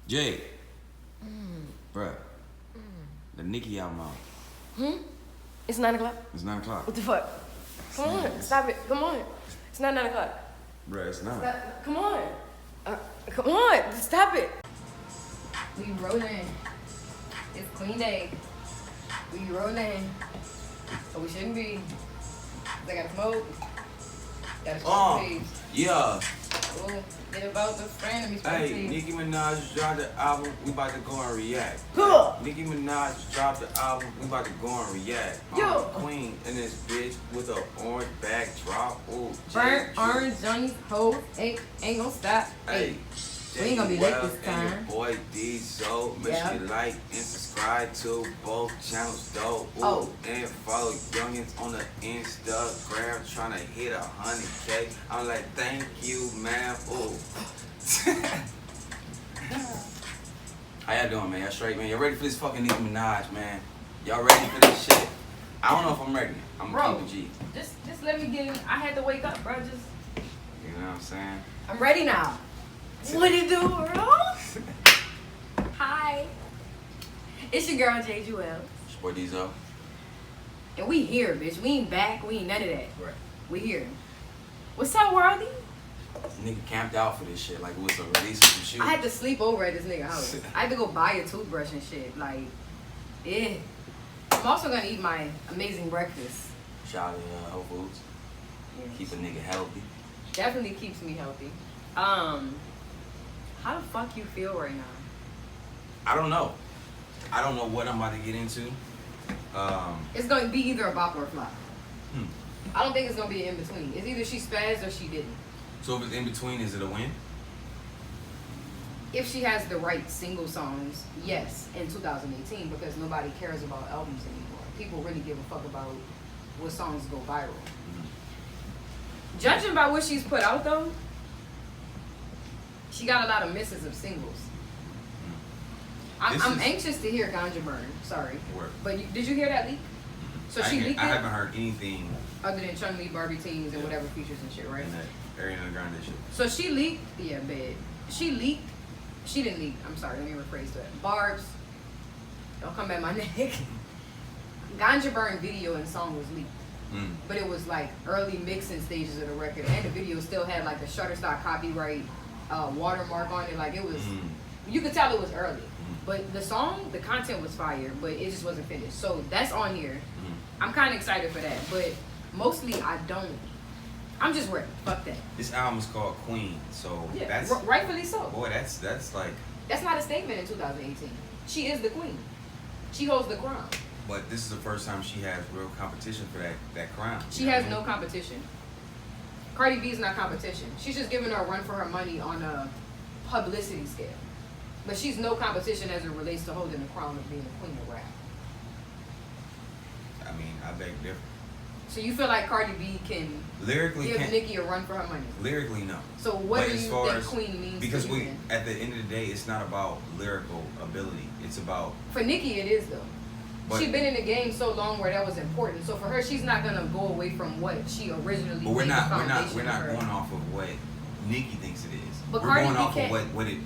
Jayde. Bruh. The Nicki album out. It's 9 o'clock. It's 9 o'clock. What the fuck? Come on, stop it. Come on. It's not 9 o'clock. Bruh, it's not. Come on. Come on, stop it. We rolling. It's Queen Day. We rolling. So we shouldn't be. I gotta smoke. Gotta smoke, please. Yeah. Oh, get about the friend of me. Hey, Nicki Minaj dropped the album. We about to go and react. Cool. Nicki Minaj dropped the album. We about to go and react. Yo. Queen in this bitch with a orange backdrop. Ooh, Burnt orange Johnny's hoe ain't gonna stop. Hey. We ain't gonna be late this And time. your boy D so make sure you like and subscribe to both channels though. Ooh, and follow youngins on the Instagram trying to hit 100K. I'm like, thank you, man. Ooh. How y'all doing, man? Y'all straight, man? Y'all ready for this fucking Nicki Minaj, man? Y'all ready for this shit? I don't know if I'm ready. I'm gonna keep it G. Just let me get in. I had to wake up, bro. Just. You know what I'm saying? I'm ready now. What it do, bro? Hi. It's your girl Jayde Juelz. It's your boy Diesel. And we here, bitch. We ain't back. We ain't none of that. Right. We here. What's up, worldy? Nigga camped out for this shit like it was a release of some shit. I had to sleep over at this nigga house. I had to go buy a toothbrush and shit. Like, yeah. I'm also gonna eat my amazing breakfast. Shout out to Whole Foods. Yeah. Keep a nigga healthy. Definitely keeps me healthy. How the fuck you feel right now? I don't know. I don't know what I'm about to get into. It's gonna be either a bop or a flop. I don't think it's gonna be an in between. It's either she spazzed or she didn't. So if it's in between, is it a win? If she has the right single songs, yes, in 2018, because nobody cares about albums anymore. People really give a fuck about what songs go viral. Judging by what she's put out though, she got a lot of misses of singles. I'm anxious to hear Ganja Burns. Sorry, but did you hear that leak? So she leaked it. I haven't heard anything other than Chun, Barbie Dreams, and whatever features and shit, right? And that Ariana Grande shit. So she leaked. Yeah, bad. She leaked. She didn't leak. I'm sorry. Let me rephrase that. Barbz. Don't come at my neck. Ganja Burn video and song was leaked. But it was like early mixing stages of the record, and the video still had like the Shutterstock copyright watermark on it. Like it was, you could tell it was early. But the song, the content was fire, but it just wasn't finished. So that's on here. I'm kind of excited for that, but mostly I don't. I'm just ready. Fuck that. This album is called Queen, so Yeah, that's rightfully so. Boy, that's like. That's not a statement in 2018. She is the queen. She holds the crown. But this is the first time she has real competition for that crown. She has no competition. Cardi B is not competition. She's just giving her a run for her money on a publicity scale. But she's no competition as it relates to holding the crown of being the queen of rap. I mean, I beg different. So you feel like Cardi B can lyrically give Nicki a run for her money? Lyrically, no. So what do you think queen means because to you then? At the end of the day, it's not about lyrical ability. It's about... For Nicki, it is though. She's been in the game so long where that was important. So for her, she's not gonna go away from what she originally. But we're not going off of what Nicki thinks it is. But we're going off of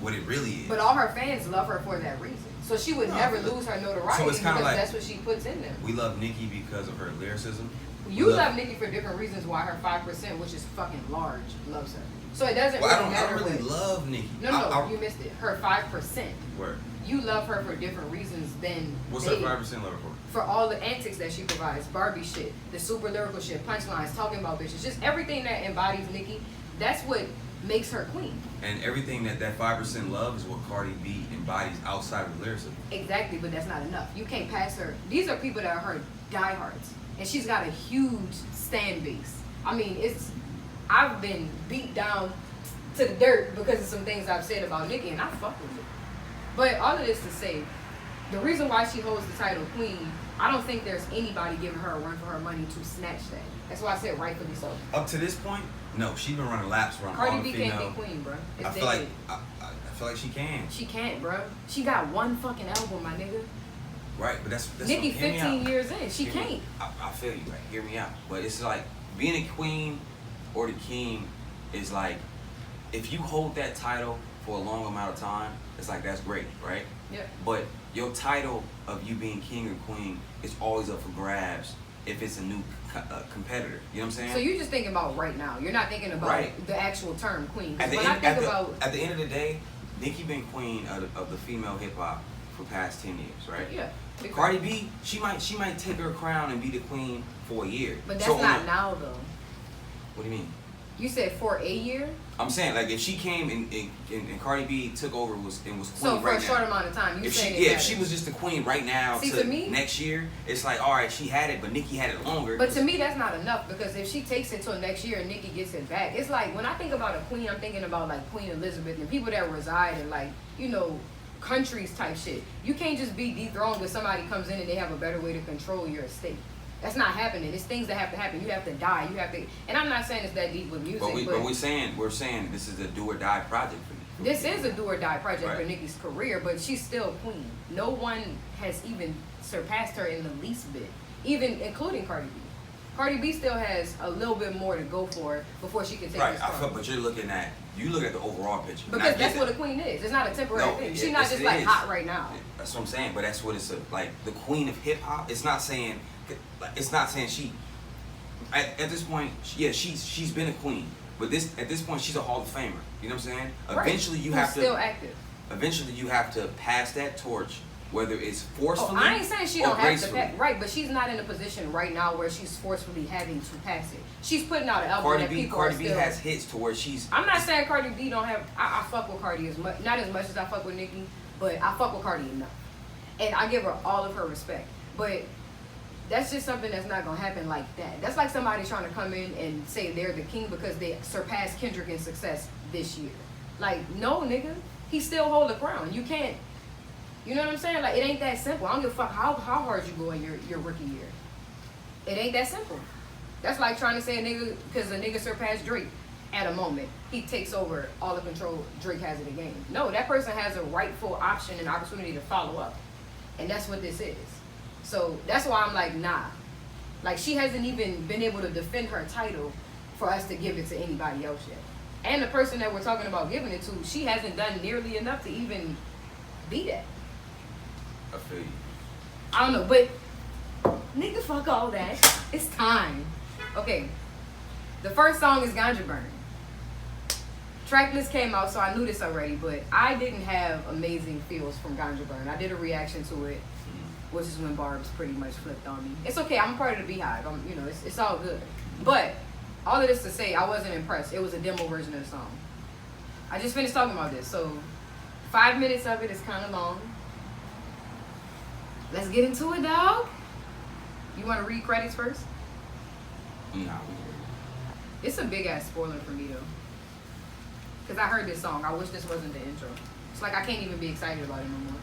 what it really is. But all her fans love her for that reason. So she would never lose her notoriety it's because like, that's what she puts in them. We love Nicki because of her lyricism. You love Nicki for different reasons why her 5%, which is fucking large, loves her. So it doesn't really matter. I don't really love Nicki. No, you missed it. Her 5%. Word. You love her for different reasons than what's her 5% love her for? For all the antics that she provides, Barbie shit, the super lyrical shit, punchlines, talking about bitches, just everything that embodies Nicki. That's what makes her queen. And everything that 5% love is what Cardi B embodies outside of lyricism. Exactly, but that's not enough. You can't pass her. These are people that are her diehards, and she's got a huge stand base. I mean, I've been beat down to the dirt because of some things I've said about Nicki, and I fuck with it. But all of this to say, the reason why she holds the title queen, I don't think there's anybody giving her a run for her money to snatch that. That's why I said rightfully so. Up to this point, no, she's been running laps around all the Cardi B female. can't be queen, bro. I feel like she can. She can't, bro. She got one fucking album, my nigga. Right, but that's Nicki 15 years in. She can't. I feel you, right? Hear me out. But it's like being a queen or the king is like if you hold that title for a long amount of time, it's like that's great, right? Yeah. But your title of you being king or queen is always up for grabs if it's a new competitor. You know what I'm saying? So you're just thinking about right now. You're not thinking about the actual term queen. At the end of the day, Nicki been queen of the female hip hop for past 10 years, right? Yeah. Cardi B, she might take her crown and be the queen for a year. But that's not now though. What do you mean? You said for a year? I'm saying like if she came and Cardi B took over and was queen so for right a short amount of time, if she was just the queen right now to me, next year, it's like all right, she had it, but Nicki had it longer. But to me, that's not enough because if she takes it till next year and Nicki gets it back, it's like when I think about a queen, I'm thinking about like Queen Elizabeth and people that reside in like countries type shit. You can't just be dethroned when somebody comes in and they have a better way to control your estate. That's not happening. It's things that have to happen. You have to die. You have to. And I'm not saying it's that deep with music. But we're saying this is a do or die project for me. This is a do or die project for Nicki's career, but she's still queen. No one has even surpassed her in the least bit, even including Cardi B. Cardi B still has a little bit more to go for before she can take this crown. But you look at the overall picture. Because that's what a queen is. It's not a temporary thing. She's not just like hot right now. That's what I'm saying. But that's what it's like. The queen of hip hop. It's not saying she. At this point, she's been a queen. But at this point, she's a Hall of Famer. You know what I'm saying? Right. Eventually, you have to still active. Eventually, you have to pass that torch. Whether it's forcefully I ain't saying she don't have to pass, right, but she's not in a position right now where she's forcefully having to pass it. She's putting out an album that people Cardi B has hits to where she's. I'm not saying Cardi B don't have. I fuck with Cardi as much, not as much as I fuck with Nicki, but I fuck with Cardi enough, and I give her all of her respect. But that's just something that's not gonna happen like that. That's like somebody trying to come in and say they're the king because they surpassed Kendrick in success this year. Like, no, nigga, he still hold the crown. You can't. You know what I'm saying? Like, it ain't that simple. I don't give a fuck how hard you go in your rookie year. It ain't that simple. That's like trying to say a nigga, because a nigga surpassed Drake at a moment, he takes over all the control Drake has in the game. No, that person has a rightful option and opportunity to follow up. And that's what this is. So that's why I'm like, nah. Like, she hasn't even been able to defend her title for us to give it to anybody else yet. And the person that we're talking about giving it to, she hasn't done nearly enough to even be that. I feel you. I don't know, but nigga, fuck all that. It's time. Okay, the first song is Ganja Burns. Track list came out, so I knew this already, but I didn't have amazing feels from Ganja Burns. I did a reaction to it, which is when Barbz pretty much flipped on me. It's okay, I'm a part of the Beehive. It's all good. But all of this to say, I wasn't impressed. It was a demo version of the song. I just finished talking about this, so 5 minutes of it is kind of long. Let's get into it, dog. You want to read credits first? No. It's a big ass spoiler for me though, because I heard this song. I wish this wasn't the intro. It's like I can't even be excited about it no more.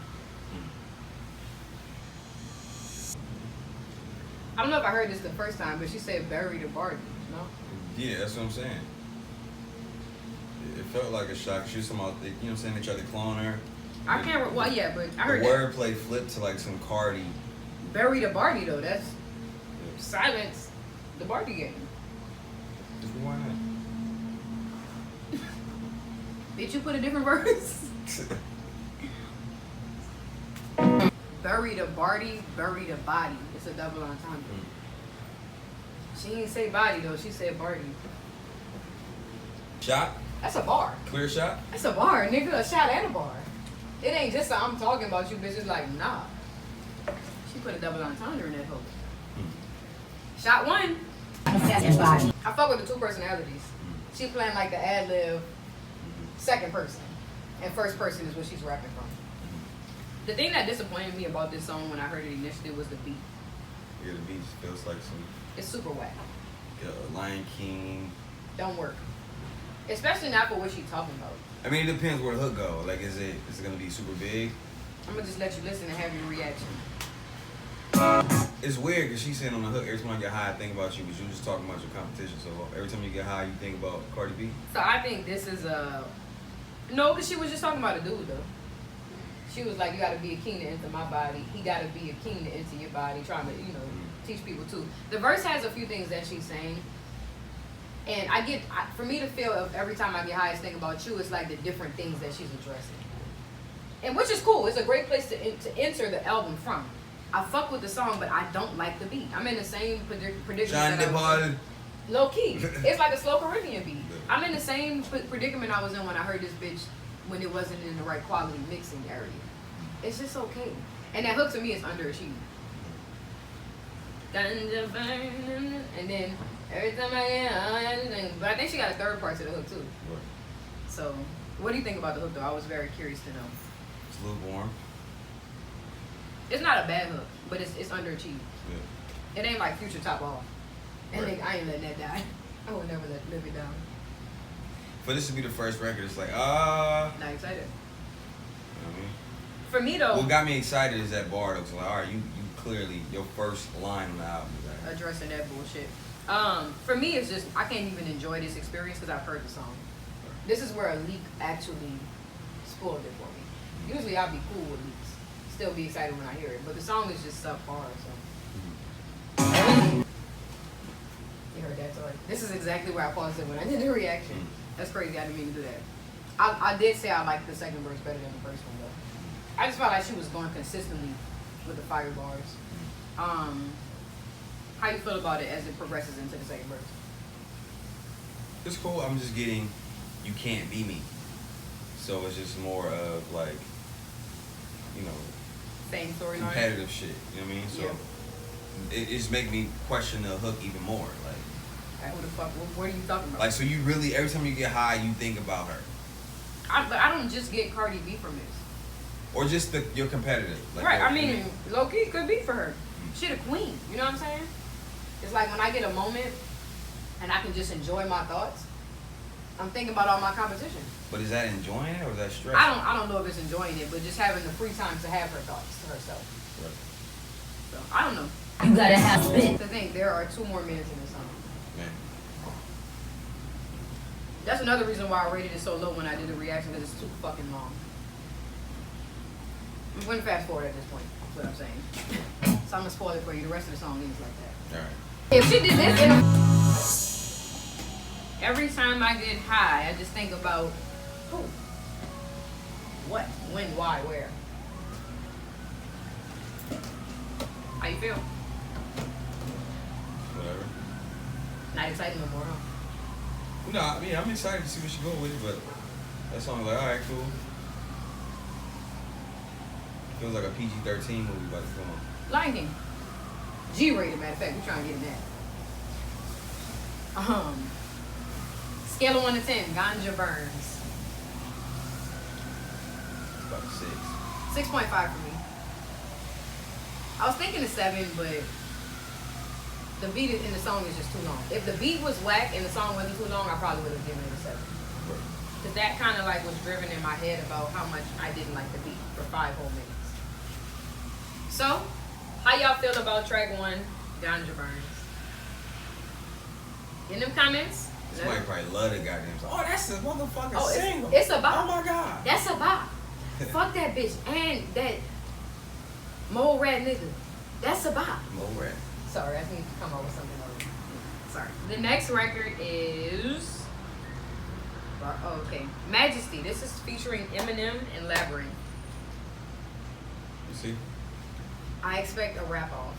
I don't know if I heard this the first time, but she said "bury the Barbie." No. Yeah, that's what I'm saying. It felt like a shock. She was talking about, you know what I'm saying? They tried to clone her. I can't. Well, yeah, but I heard the wordplay flipped to like some Cardi. Bury the Barbie though. That's silence the Barbie game. Why not? Bitch, you put a different verse. Bury the Barbie, bury the body. It's a double entendre. She didn't say body though. She said Barbie. Shot? That's a bar. Clear shot? That's a bar, nigga. A shot and a bar. It ain't just I'm talking about you, bitch. It's like, nah. She put a double entendre in that hole. Shot one. I fuck with the two personalities. She playing like the ad-lib second person. And first person is what she's rapping from. The thing that disappointed me about this song when I heard it initially was the beat. Yeah, the beat feels like some... It's super whack. Lion King. Don't work. Especially not for what she's talking about. I mean, it depends where the hook go. Like, is it gonna be super big? I'm gonna just let you listen and have your reaction. It's weird because she's saying on the hook, every time I get high, I think about you, because you were just talking about your competition. So every time you get high, you think about Cardi B? So I think this is a... No, because she was just talking about a dude, though. She was like, you got to be a king to enter my body. He got to be a king to enter your body. Trying to, teach people, too. The verse has a few things that she's saying. And for me to feel every time I get high is think about you, it's like the different things that she's addressing. And which is cool. It's a great place to enter the album from. I fuck with the song, but I don't like the beat. I'm in the same predicament. Low key. It's like a slow Caribbean beat. I'm in the same predicament I was in when I heard this bitch when it wasn't in the right quality mixing area. It's just okay. And that hook to me is underachieved. Ganja Burns, and then every time I get, but I think she got a third part to the hook too. Right. So, what do you think about the hook though? I was very curious to know. It's lukewarm. It's not a bad hook, but it's underachieved. Yeah. It ain't like Future Top Off. And Right. I ain't letting that die. I would never live it down. For this to be the first record, it's like, Not excited. You know what I mean? For me though, What got me excited is that bar. It's like, all right, you clearly, your first line on the album is that. addressing that bullshit. For me, it's just I can't even enjoy this experience because I've heard the song. This is where a leak actually spoiled it for me. Usually I'll be cool with leaks, still be excited when I hear it, but the song is just subpar. So you heard that, sorry. This is exactly where I paused it when I did the reaction. That's crazy. I didn't mean to do that. I did say I liked the second verse better than the first one though. I just felt like she was going consistently with the fire bars. How you feel about it as it progresses into the second verse? It's cool. I'm just getting, you can't be me. So it's just more of like, you know, Same storyline. competitive shit. You know what I mean? So Yeah. it just make me question the hook even more. Like Who the fuck? What are you talking about? so you really, every time you get high, you think about her. But I don't just get Cardi B from this. Or just you're competitive. Like, Right. I you mean, low key could be for her. She the queen. You know what I'm saying? It's like when I get a moment and I can just enjoy my thoughts, I'm thinking about all my competition. But is that enjoying it or is that stress? I don't know if it's enjoying it, but just having the free time to have her thoughts to herself. Right. So I don't know. You gotta have spit. To think there are 2 more minutes in this song. Man. That's another reason why I rated it so low when I did the reaction, because it's too fucking long. I'm going to fast forward at this point. That's what I'm saying. So I'm gonna spoil it for you. The rest of the song ends like that. All right. If she did this, every time I get high, I just think about who, what, when, why, where. How you feel? Whatever. Not excited no more, huh? No, I mean, I'm excited to see where she go with it, but that song like, all right, cool. Feels like a PG-13 movie about to come on. Lion King. G-rated, matter of fact. We're trying to get in that. Scale of 1 to 10. Ganja Burns. It's about a 6. 6.5 for me. I was thinking a 7, but the beat in the song is just too long. If the beat was whack and the song wasn't too long, I probably would have given it a 7. Right. Because that kind of like was driven in my head about how much I didn't like the beat for 5 whole minutes. So, how y'all feel about track 1, Ganja Burns? In them comments? Somebody probably love the goddamn song. Oh, that's a motherfucking single. It's a bop. Oh my god. That's a bop. Fuck that bitch. And that mole rat nigga. That's a bop. Mo Rat. Sorry, I need to come up with something else. Sorry. The next record is... Oh, okay. Majesty. This is featuring Eminem and Labrinth. You see? I expect a rap off.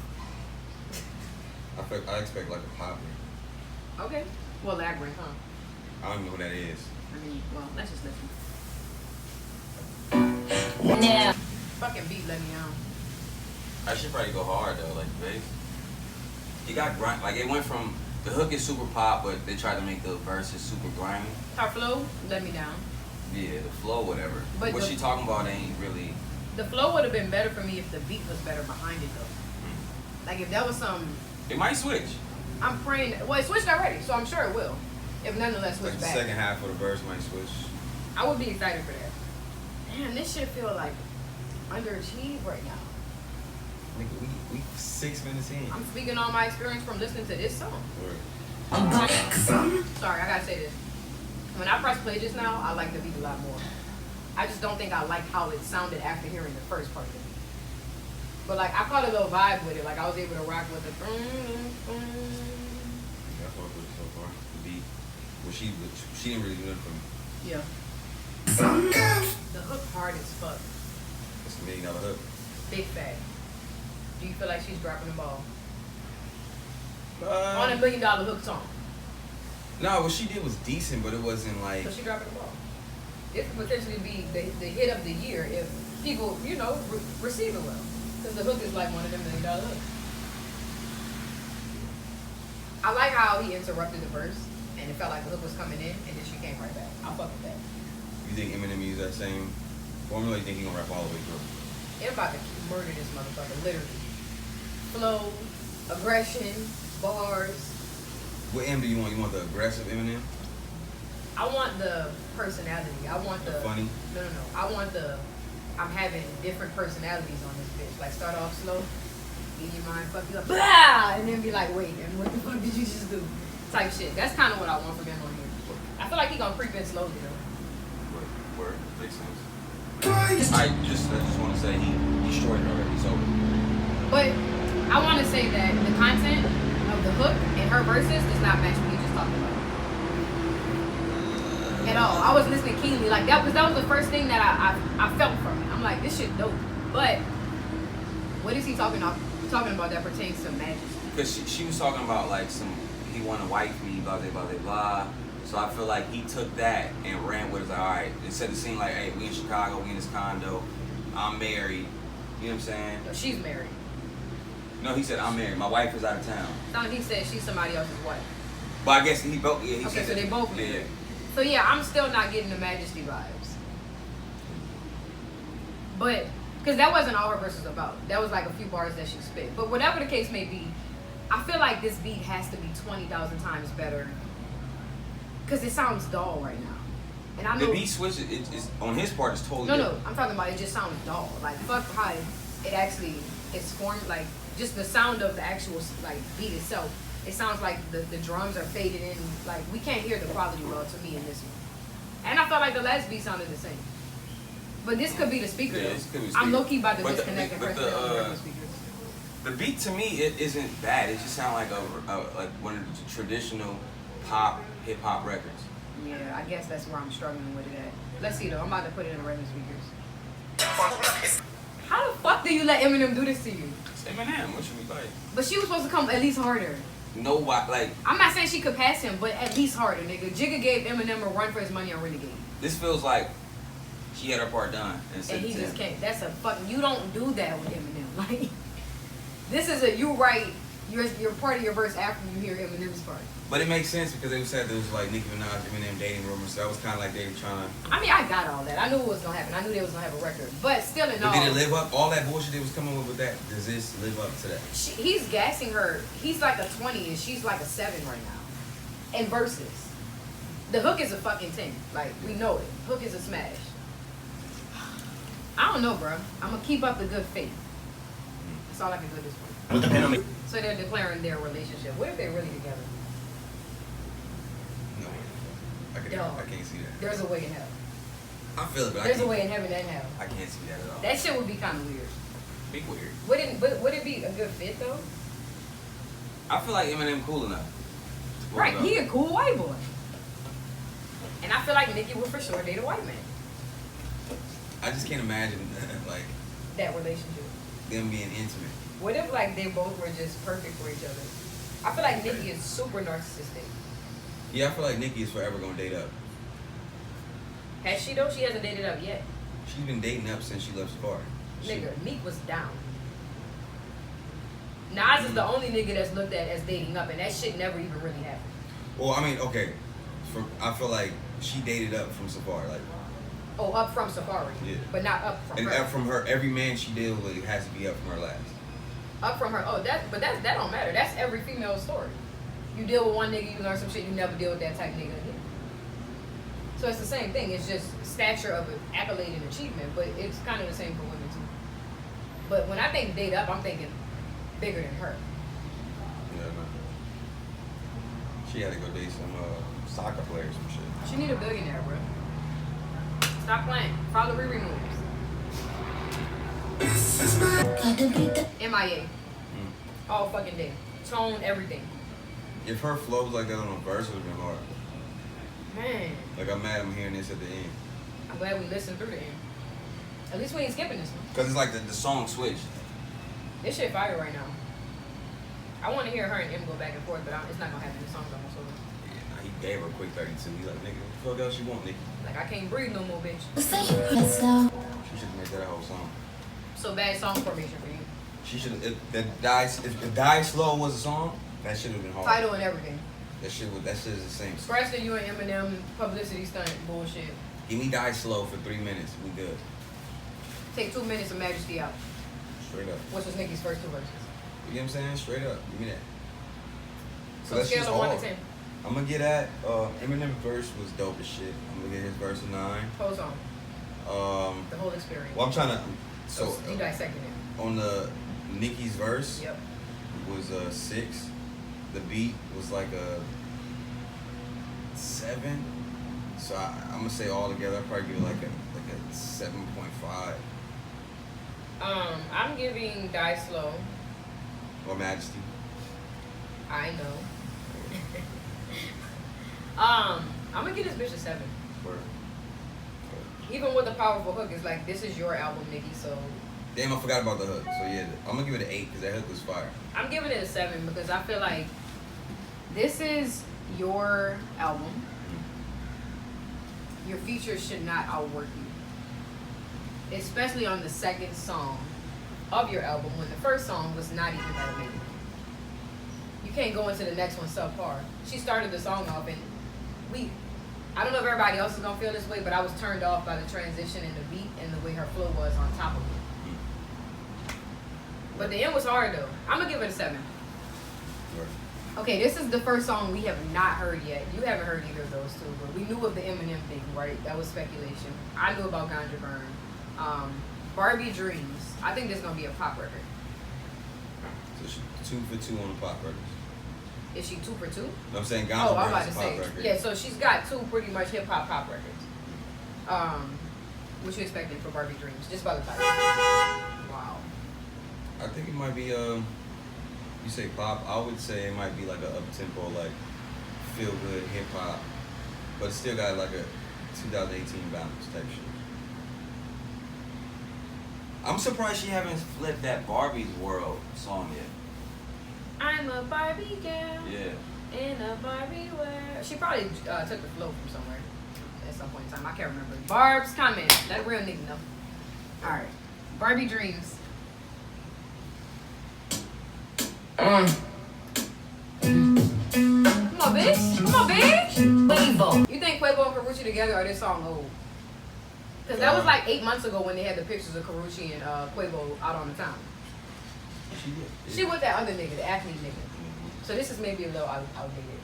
I expect like a pop. Okay. Well, Labrinth, huh? I don't even know who that is. I mean, well, let's just listen. Now. Fucking beat let me on. I should probably go hard though, like the bass. You got grind, like it went from the hook is super pop, but they tried to make the verses super grimy. Her flow let me down. Yeah, the flow, whatever. But What the- she talking about ain't really. The flow would have been better for me if the beat was better behind it though. Like if that was some, It might switch. I'm praying. Well, it switched already, so I'm sure it will. If nonetheless switch Like the back, second half of the verse might switch. I would be excited for that. Damn, this shit feel like underachieved right now. Nigga, we 6 minutes in. I'm speaking on my experience from listening to this song. Word. Sorry, I gotta say this. When I press play just now, I like the beat a lot more. I just don't think I like how it sounded after hearing the first part of the beat. But like, I caught a little vibe with it. Like I was able to rock with the. Yeah, I fuck with it so far. The beat. she didn't really do nothing for me. Yeah. The hook hard as fuck. It's $1 million hook. Big fat. Do you feel like she's dropping the ball? On a $1 million hook song. No, what she did was decent, but it wasn't like. So she dropping the ball. It could potentially be the hit of the year if people, you know, receive it well. Because the hook is like one of them $1 million hooks. I like how he interrupted the verse and it felt like the hook was coming in and then she came right back. I fuck with that. You think Eminem used that same formula? You think he gonna rap all the way through? They're about to murder this motherfucker, literally. Flow, aggression, bars. What M do you want? You want the aggressive Eminem? I want the personality. I want the funny? No. I want I'm having different personalities on this bitch. Like start off slow, get your mind fuck you up, blah, and then be like, wait, and what the fuck did you just do? Type shit. That's kind of what I want from him on here. I feel like he gonna creep in slowly though. Word. Makes sense. I just want to say he destroyed it already. So. But I want to say that the content of the hook and her verses does not match what he just talked about at all. I was listening keenly like that because that was the first thing that I felt from it. I'm like, this shit dope. But what is he talking about that pertains to Majesty? Because she was talking about like he want to wife me, blah blah blah blah blah. So I feel like he took that and ran with it. Like, all right, it set the scene like, hey, we in Chicago, we in this condo, I'm married. You know what I'm saying? No, she's married. No, he said I'm married. My wife is out of town. No, he said she's somebody else's wife. But I guess he both. Yeah, he okay, said so they both married. married. So yeah, I'm still not getting the Majesty vibes. But because that wasn't all her verses about. That was like a few bars that she spit. But whatever the case may be, I feel like this beat has to be 20,000 times better. Because it sounds dull right now. And I know the beat switch is on his part is totally different. No, I'm talking about it just sounds dull. Like fuck how it actually is formed, like just the sound of the actual like beat itself. It sounds like the drums are faded in, like we can't hear the quality well to me in this one. And I felt like the last beat sounded the same. But this could be the speaker Yeah, though. this could be I'm speaker. low-key about to But disconnect and press the speakers. The beat to me it isn't bad. It just sounds like like one of the traditional pop hip hop records. Yeah, I guess that's where I'm struggling with it at. Let's see though. I'm about to put it in the regular speakers. How the fuck do you let Eminem do this to you? It's Eminem. What you mean like? But she was supposed to come at least harder. No, like I'm not saying she could pass him, but at least harder, nigga. Jigga gave Eminem a run for his money on Renegade. this feels like she had her part done. And he just can't. That's a fucking. You don't do that with Eminem. Like, this is a you write. You're part of your verse after you hear Eminem's part. But it makes sense because they said there was like Nicki Minaj, Eminem dating rumors. So that was kind of like they were trying to. I mean, I got all that. I knew what was gonna happen. I knew they was gonna have a record. But still, in all. But did it live up? All that bullshit they was coming with that. Does this live up to that? He's gassing her. He's like a 20 and she's like a 7 right now. In verses. The hook is a fucking 10. Like, we know it. Hook is a smash. I don't know, bro. I'm gonna keep up the good faith. That's all I can do at this point. So they're declaring their relationship. What if they're really together? No. I can't see that. There's a way in hell. I feel it, but There's a way in heaven and hell. I can't see that at all. That shit would be kind of weird. Be weird. Would it be a good fit though? I feel like Eminem cool enough. Right, he a cool white boy. And I feel like Nicki would for sure date a white man. I just can't imagine like That relationship. them being intimate. What if like they both were just perfect for each other? I feel like Nicki is super narcissistic. Yeah, I feel like Nicki is forever gonna date up. Has she though? She hasn't dated up yet. She's been dating up since she left Safari. Nigga, Meek was down. Nas is the only nigga that's looked at as dating up, and that shit never even really happened. Well, I mean, okay. I feel like she dated up from Safari, like. Oh, up from Safari. Yeah. But not up from And her. up from her, every man she deals with has to be up from her last. Up from her. Oh, that don't matter. That's every female's story. You deal with one nigga, you learn some shit, you never deal with that type nigga again. So it's the same thing. It's just stature of accolade and achievement, but it's kind of the same for women too. But when I think date up, I'm thinking bigger than her. Yeah, no. She had to go date some soccer players and shit. She need a billionaire, bro. Stop playing. Follow Riri moves. MIA. All fucking day. Tone, everything. If her flows like that on a verse, it would have been hard. Man. Like I'm mad I'm hearing this at the end. I'm glad we listened through the end. At least we ain't skipping this one. Cause it's like the song switched. This shit fire right now. I want to hear her and M go back and forth, but it's not gonna happen. The song's almost over. Yeah, nah, he gave her a quick 32. He's like, nigga, what the fuck else you want, nigga? Like I can't breathe no more, bitch. She should make that a whole song. So bad song formation for you. She should if Die Slow was a song, that should have been hard. Title and everything. That shit is the same. Scratch the you and Eminem publicity stunt bullshit. Give me Die Slow for 3 minutes. We good. Take 2 minutes of Majesty out, Straight up. which was Nicki's first 2 verses. You get what I'm saying? Straight up. Give me that. So scale of 1 to 10. I'm gonna get at Eminem verse was dope as shit. I'm gonna get his verse a 9. Whole song. The whole experience. Well, I'm trying to. So you dissected it. On the Nicki's verse. Yep. Was a 6. The beat was like a 7. So I'm gonna say all together, I'll probably give it like a 7.5. I'm giving Die Slow. Or Majesty. I know. I'm gonna give this bitch a 7. Word. Even with the powerful hook, it's like this is your album, Nicki. So Damn, I forgot about the hook. So yeah, I'm gonna give it an 8 because that hook was fire. I'm giving it a 7 because I feel like this is your album. Your features should not outwork you, especially on the second song of your album when the first song was not even that amazing. You can't go into the next one subpar. She started the song off and I don't know if everybody else is gonna feel this way, but I was turned off by the transition and the beat and the way her flow was on top of it. But the end was hard though. I'm gonna give it a 7. Word. Okay, this is the first song we have not heard yet. You haven't heard either of those two, but we knew of the Eminem thing, right? That was speculation. I knew about Ganja Burns. Barbie Dreams. I think this is gonna be a pop record. So she 2 for 2 on the pop records. Is she 2 for 2? No, I'm saying Oh, Ganja I'm about Burns to is a pop say. record. Yeah, so she's got 2 pretty much hip hop pop records. What you expecting for Barbie Dreams? Just by the title. Wow. I think it might be you say pop, I would say it might be like a up tempo, like feel good hip hop, but it still got like a 2018 balance type shit. I'm surprised she haven't flipped that Barbie's World song yet. I'm a Barbie girl. Yeah. In a Barbie world. She probably took the flow from somewhere at some point in time. I can't remember. Barb's comment. Let a real nigga know. Alright. Barbie Dreams. Come on, bitch. Come on, bitch. Quavo. You think Quavo and Karrueche together or this song old? Because that was like 8 months ago when they had the pictures of Karrueche and Quavo out on the town. She did. She with that other nigga, the athlete nigga. So this is maybe a little outdated.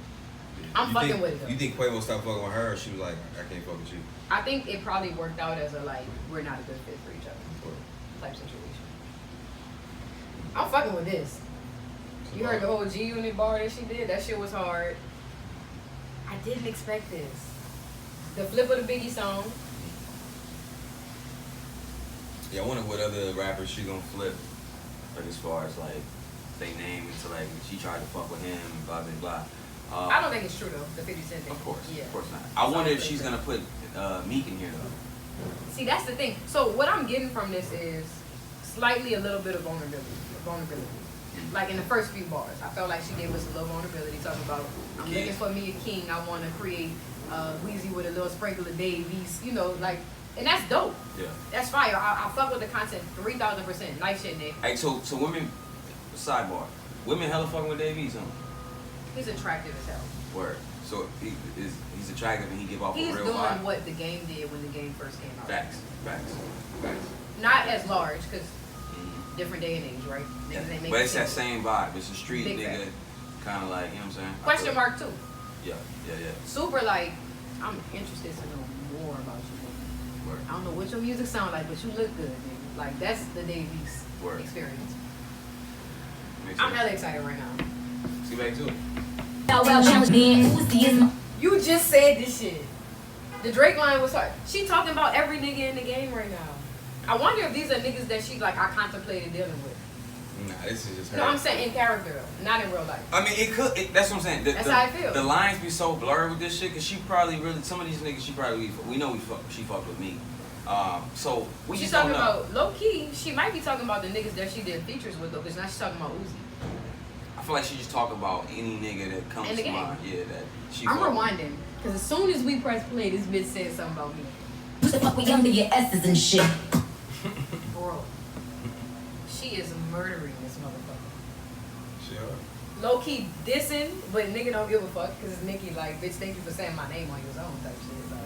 I'm fucking with it though. You think Quavo stopped fucking with her, or she was like, I can't fuck with you? I think it probably worked out as a like, we're not a good fit for each other type situation. I'm fucking with this. You heard the whole G Unit bar that she did? That shit was hard. I didn't expect this. The flip of the Biggie song. Yeah, I wonder what other rappers she gonna flip. Like as far as like they name into like she tried to fuck with him, blah blah blah. I don't think it's true though, the 50 Cent thing. Of course, Yeah. of course not. I wonder if she's gonna put Meek in here though. See, that's the thing. So what I'm getting from this is slightly a little bit of vulnerability. Like in the first few bars, I felt like she gave us a little vulnerability, talking about I'm looking for me a king. I want to create Weezy with a little sprinkle of Davies, you know, like, and that's dope. Yeah. That's fire. I fuck with the content 3,000%. Nice shit, Nick. Hey, so women, sidebar, women hella fucking with Davies, huh? He's attractive as hell. Word. So he's attractive and he give off He's a real doing vibe. what the game did when the game first came out. Facts. Not as large, because different day and age, right? Yeah. Niggas ain't making But it's that sense. same vibe. It's a street Big nigga, kind of like, you know what I'm saying? Question mark too. Yeah. Super like, I'm interested to know more about you. Nigga. Word. I don't know what your music sound like, but you look good, nigga. Like that's the Davies Word. experience. Makes I'm sense. hella excited right now. Let's get back to it. You just said this shit. The Drake line was hard. She talking about every nigga in the game right now. I wonder if these are niggas that she like I contemplated dealing with. Nah, this is just her. No, I'm saying in character though, not in real life. I mean, it could. That's what I'm saying. That's how I feel. The lines be so blurred with this shit, cause she probably really some of these niggas she probably we know she fucked with me. So we She's just don't talking know. about low key. She might be talking about the niggas that she did features with though, because now she's talking about Uzi. I feel like she just talk about any nigga that comes In the to game. mind. Yeah, that she. I'm fuck with. rewinding because as soon as we press play, this bitch said something about me. What the fuck with young your S's and shit? Bro, she is murdering this motherfucker. Sure. Low key dissing, but nigga don't give a fuck because it's Nicki. Like, bitch, thank you for saying my name on your own type shit. Like,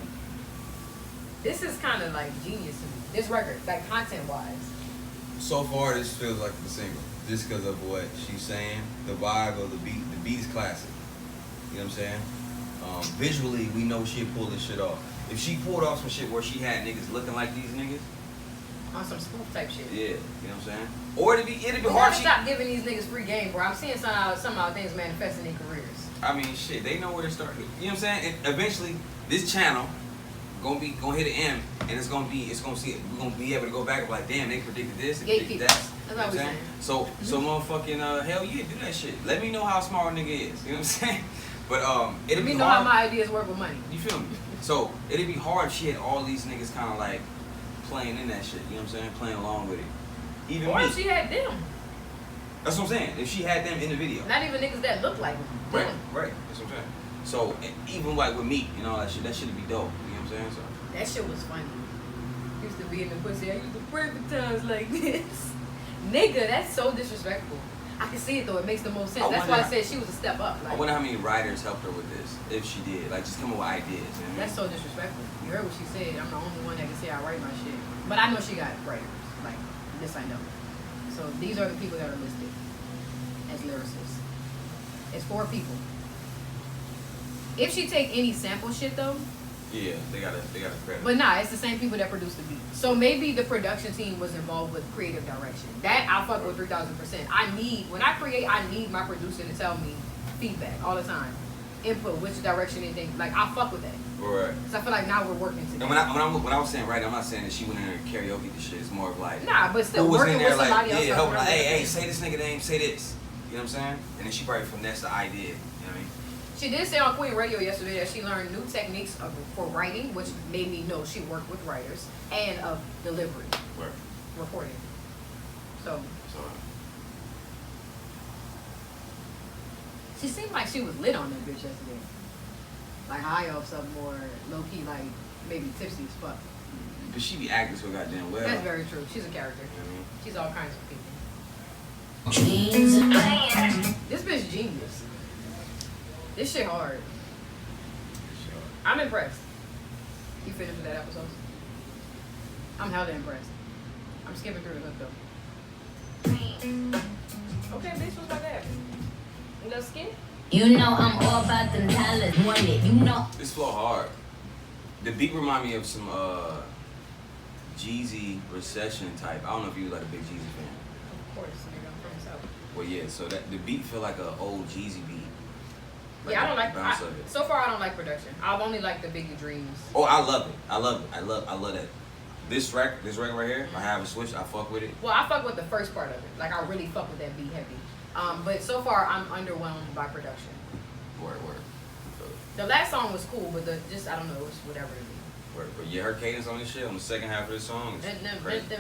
this is kind of like genius to me. This record, like content wise. So far, this feels like the single, just because of what she's saying, the vibe of the beat. The beat is classic. You know what I'm saying? Visually, we know she'd pull this shit off. If she pulled off some shit where she had niggas looking like these niggas, On some spoof type shit. yeah, you know what I'm saying? Or it'd be We hard. gotta stop giving these niggas free game, bro. I'm seeing somehow things manifesting in their careers. I mean, shit, they know where to start. You know what I'm saying? And eventually, this channel gonna hit an end, and we're gonna be able to go back and be like, damn, they predicted this and predicted that. That's You know what what we're I'm saying. saying? So motherfucking hell yeah, do that shit. Let me know how smart a nigga is. You know what I'm saying? But it'd Let be me know how hard. my ideas work with money. You feel me? So it'd be hard if she had all these niggas kind of like playing in that shit. You know what I'm saying? Playing along with it. Even Or me. if she had them. That's what I'm saying. If she had them in the video. Not even niggas that look like them. Right, Them. right. That's what I'm saying. So even like with me and all that shit would be dope. You know what I'm saying? So That shit was funny. Used to be in the pussy. I used to pray for times like this. Nigga, that's so disrespectful. I can see it though. It makes the most sense. I That's why I wonder- said she was a step up. I Like, wonder how many writers helped her with this, if she did. Like, just come up with ideas. You know what I mean? that's so disrespectful. You heard what she said. I'm the only one that can say I write my shit. But I know she got writers. Like, this I know. So these are the people that are listed as lyricists. It's 4 people. If she take any sample shit though, Yeah, they got a credit. but nah, it's the same people that produced the beat. So maybe the production team was involved with creative direction. That I fuck with 3000%. When I create, I need my producer to tell me feedback all the time, input, which direction they think. Like, I fuck with that. Right. Cause I feel like now we're working together. And when I was saying right, I'm not saying that she went in there and karaoke the shit. It's more of like, Nah, but still who was working in there with like, somebody else. yeah, helping like, like, hey, say this nigga name, say this. You know what I'm saying? And then she probably finessed the idea. You know what I mean? She did say on Queen Radio yesterday that she learned new techniques for writing, which made me know she worked with writers, and of delivery, Where? recording. So So, she seemed like she was lit on that bitch yesterday. Like high off something more low key, like maybe tipsy as fuck. but she be acting so goddamn well. That's very true. She's a character. You know what I mean? She's all kinds of people. Dreams. This bitch genius. This shit hard. Sure. I'm impressed. You finished with that episode? I'm hella impressed. I'm skipping through the hook though. Okay, bitch, what's about that? A little skin? You know I'm all about them dollars. Want it, you know. This flow hard. The beat remind me of some Jeezy Recession type. I don't know if you like a big Jeezy fan. Of course, nigga, I'm from the South. Well, yeah. So that the beat feel like a old Jeezy beat. Yeah, I don't like. bounce of it. So far, I don't like production. I've only liked the Barbie Dreams. Oh, I love it. I love that. This record right here. I have a switch. I fuck with it. Well, I fuck with the first part of it. Like, I really fuck with that beat heavy. But so far, I'm underwhelmed by production. Word. The last song was cool, but I don't know, it's whatever it is. Word. But yeah, her cadence on this shit on the second half of this song is crazy. You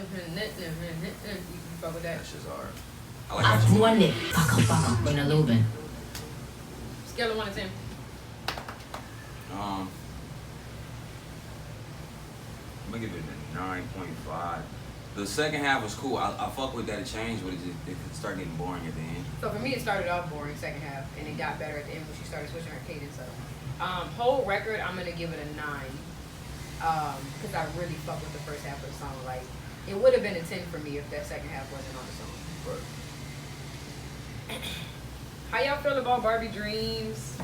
fuck with that? That shit's hard. I like I how she. want it. Fuck up. Bring a Lubin. Scale of 1 to 10. I'm gonna give it a 9.5. The second half was cool. I fuck with that it changed, but it could start getting boring at the end. So for me, it started off boring second half, and it got better at the end when she started switching her cadence up. Whole record, I'm gonna give it a 9, because I really fuck with the first half of the song. Like, it would have been a 10 for me if that second half wasn't on the song. But How y'all feel about Barbie Dreams?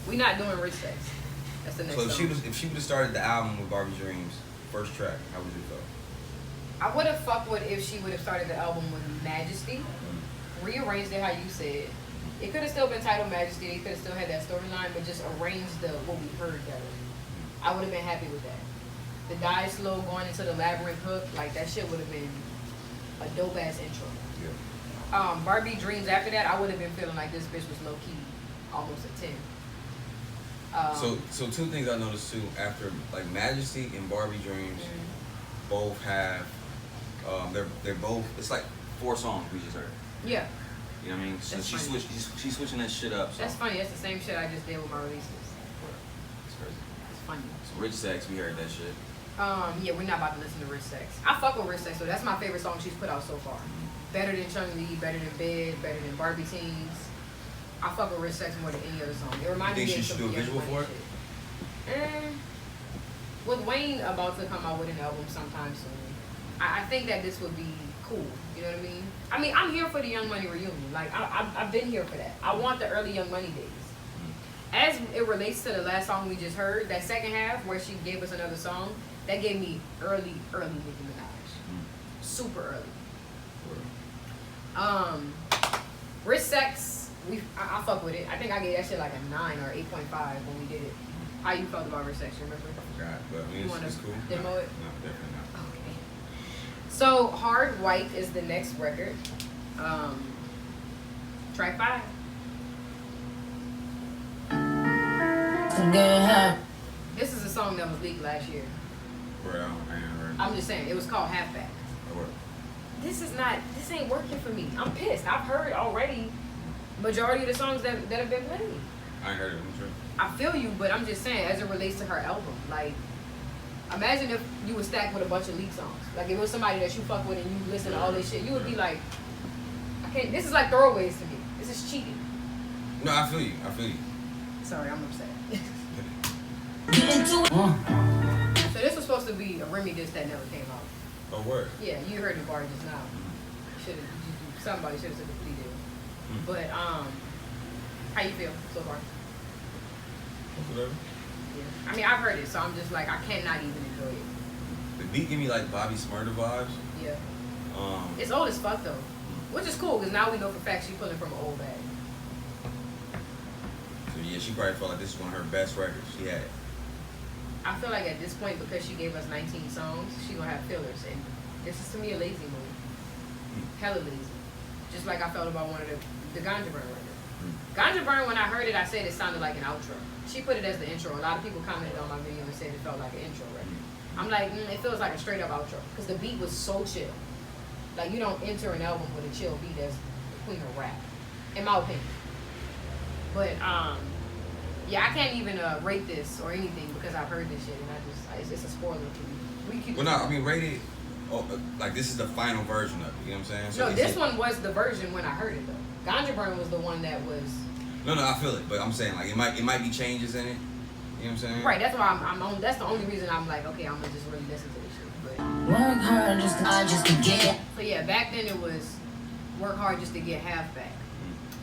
We not doing Rich Sex. That's the next So song. if she would have started the album with Barbie Dreams, first track, how would you feel? I would have fucked with if she would have started the album with Majesty, rearranged it how you said. It could have still been titled Majesty. It could have still had that storyline, but just arranged what we heard better. I would have been happy with that. The die slow going into the Labrinth hook, like that shit would have been a dope ass intro. Yeah. Barbie Dreams after that, I would have been feeling like this bitch was low key, almost a 10. So two things I noticed too after like Majesty and Barbie Dreams both have they're both it's like 4 songs we just heard. Yeah. You know what I mean? So That's she's switching that shit up. So. That's funny. That's the same shit I just did with my releases. It's crazy. It's funny. So Rich Sex, we heard that shit. Yeah, we're not about to listen to Rich Sex. I fuck with Rich Sex, so that's my favorite song she's put out so far. Better than Chun, better than Bed, better than Barbie Teens. I fuck with Rich Sex more than any other song. It reminds me of she should do a visual for it? With Wayne about to come out with an album sometime soon, I think that this would be cool. You know what I mean? I mean, I'm here for the Young Money reunion. Like, I've been here for that. I want the early Young Money days. As it relates to the last song we just heard, that second half where she gave us another song, that gave me early Nicki Minaj. Super early. Rich Sex, I fuck with it. I think I gave that shit like a 9 or 8.5 when we did it. How you felt about Rich Sex? You remember? I forgot, but I mean, it's cool. Demo it? No, definitely not. Okay. So Hard White is the next record. Track 5. This is a song that was leaked last year. Bro, I ain't heard. I'm just saying, it was called Halfback. This ain't working for me. I'm pissed. I've heard already majority of the songs that have been played. I ain't heard it. I'm sure. I feel you, but I'm just saying, as it relates to her album, like, imagine if you were stacked with a bunch of leaked songs. Like, if it was somebody that you fuck with and you listen to all this shit, you would be like, I can't, this is like throwaways to me. This is cheating. No, I feel you. Sorry, I'm upset. So this was supposed to be a Remy disc that never came out. Oh, word. Yeah, you heard the bar just now. Somebody should have took a plea deal. But how you feel so far? Whatever. Yeah. I mean, I've heard it, so I'm just like, I cannot even enjoy it. The beat give me like Bobby Smurda vibes. Yeah. It's old as fuck though, which is cool because now we know for fact she's pulling from an old bag. So yeah, she probably felt like this is one of her best records she had. I feel like at this point, because she gave us 19 songs, she gonna have fillers, and this is to me a lazy move. Hella lazy. Just like I felt about one of the Ganja Burns record. Ganja Burns, when I heard it, I said it sounded like an outro. She put it as the intro. A lot of people commented on my video and said it felt like an intro record. I'm like, it feels like a straight up outro because the beat was so chill. Like, you don't enter an album with a chill beat as the queen of rap, in my opinion. But yeah, I can't even rate this or anything because I've heard this shit and it's a spoiler to me. Well, no, I mean rate it. Oh, like this is the final version of it. You know what I'm saying? So no, this one was the version when I heard it though. Ganja Burns was the one that was. No, I feel it, but I'm saying like it might be changes in it. You know what I'm saying? Right. That's why I'm on. That's the only reason I'm like, okay, I'm gonna just really listen to this shit. But Work hard just to get. so yeah, back then it was work hard just to get Halfback.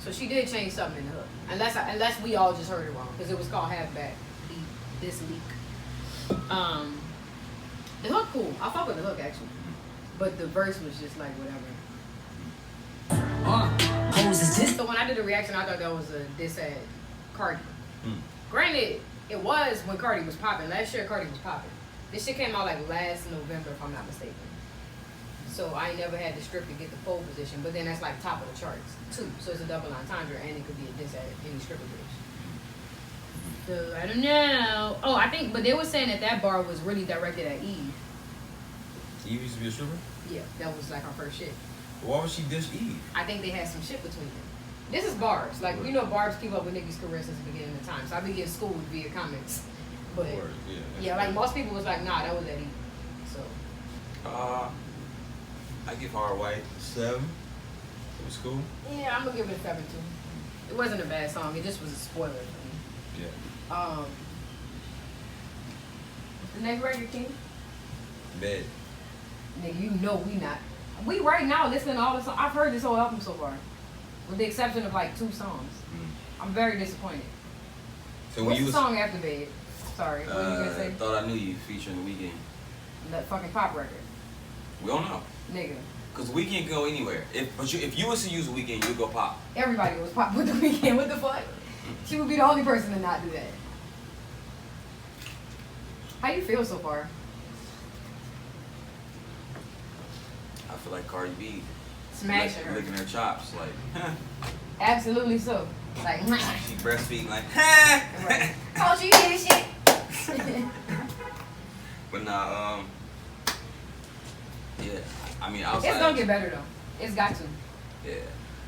So she did change something in the hook, unless we all just heard it wrong because it was called Halfback. This leak. The hook cool. I fuck with the hook actually, but the verse was just like whatever. So when I did the reaction, I thought that was a diss at Cardi. Granted, it was when Cardi was popping. Last year, Cardi was popping. This shit came out like last November, if I'm not mistaken. So I ain't never had the script to get the pole position, but then that's like top of the charts too. So it's a double entendre, and it could be a diss at any stripper bitch. So I don't know. Oh, I think, but they were saying that bar was really directed at Eve. Eve used to be a stripper? Yeah, that was like her first shit. Why would she dish Eve? I think they had some shit between them. This is Barbz. Like, you know, Barbz keep up with Nicki's career since the beginning of time. So I be getting schooled via comments. But yeah, like most people was like, nah, that was at Eve. So I give Hard White 7. It was cool. yeah, I'm gonna give it a 7 too. It wasn't a bad song. It just was a spoiler for me. Yeah. The next record, King? Bed. Nigga, you know we not. We right now listening to all the songs. I've heard this whole album so far, with the exception of like 2 songs. I'm very disappointed. So What's the song after Bed? Sorry, what were you gonna say? Thought I Knew You featuring The Weeknd. That fucking pop record. We don't know. Nigga. Cause The Weeknd go anywhere. If you was to use The Weeknd, you'd go pop. Everybody was pop with The Weeknd. What the fuck? She would be the only person to not do that. How you feel so far? I feel like Cardi B Smashing her. Licking her chops, like, Absolutely so. Like, she breastfeeding, like, right. Oh, you hear this shit? But nah, yeah. I mean, outside. It's gonna get better though. It's got to. Yeah.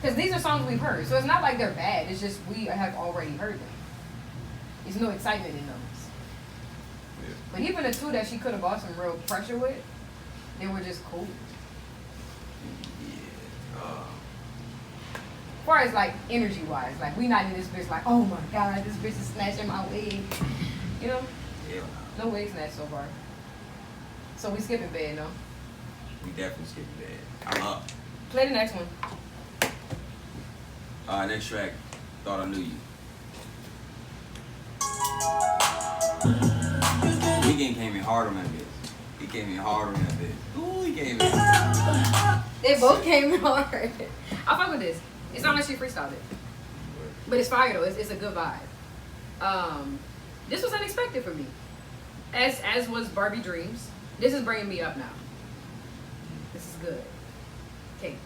Because these are songs we've heard, so it's not like they're bad. It's just we have already heard them. There's no excitement in those. Yeah. But even the two that she could have bought some real pressure with, they were just cool. Yeah. As far as like energy wise, like we not in this bitch like, oh my god, this bitch is snatching my wig. You know? Yeah. No wig snatch so far. So we skipping bed, no? We definitely skipping bed. I'm up. Play the next one. Next track, Thought I Knew You. Weeknd came in hard on that bitch. He came in hard on that bitch. Ooh, he came in. They both came in hard. I fuck with this. It's not like she freestyled it. But it's fire though. It's a good vibe. This was unexpected for me. As was Barbie Dreams. This is bringing me up now. This is good. Okay.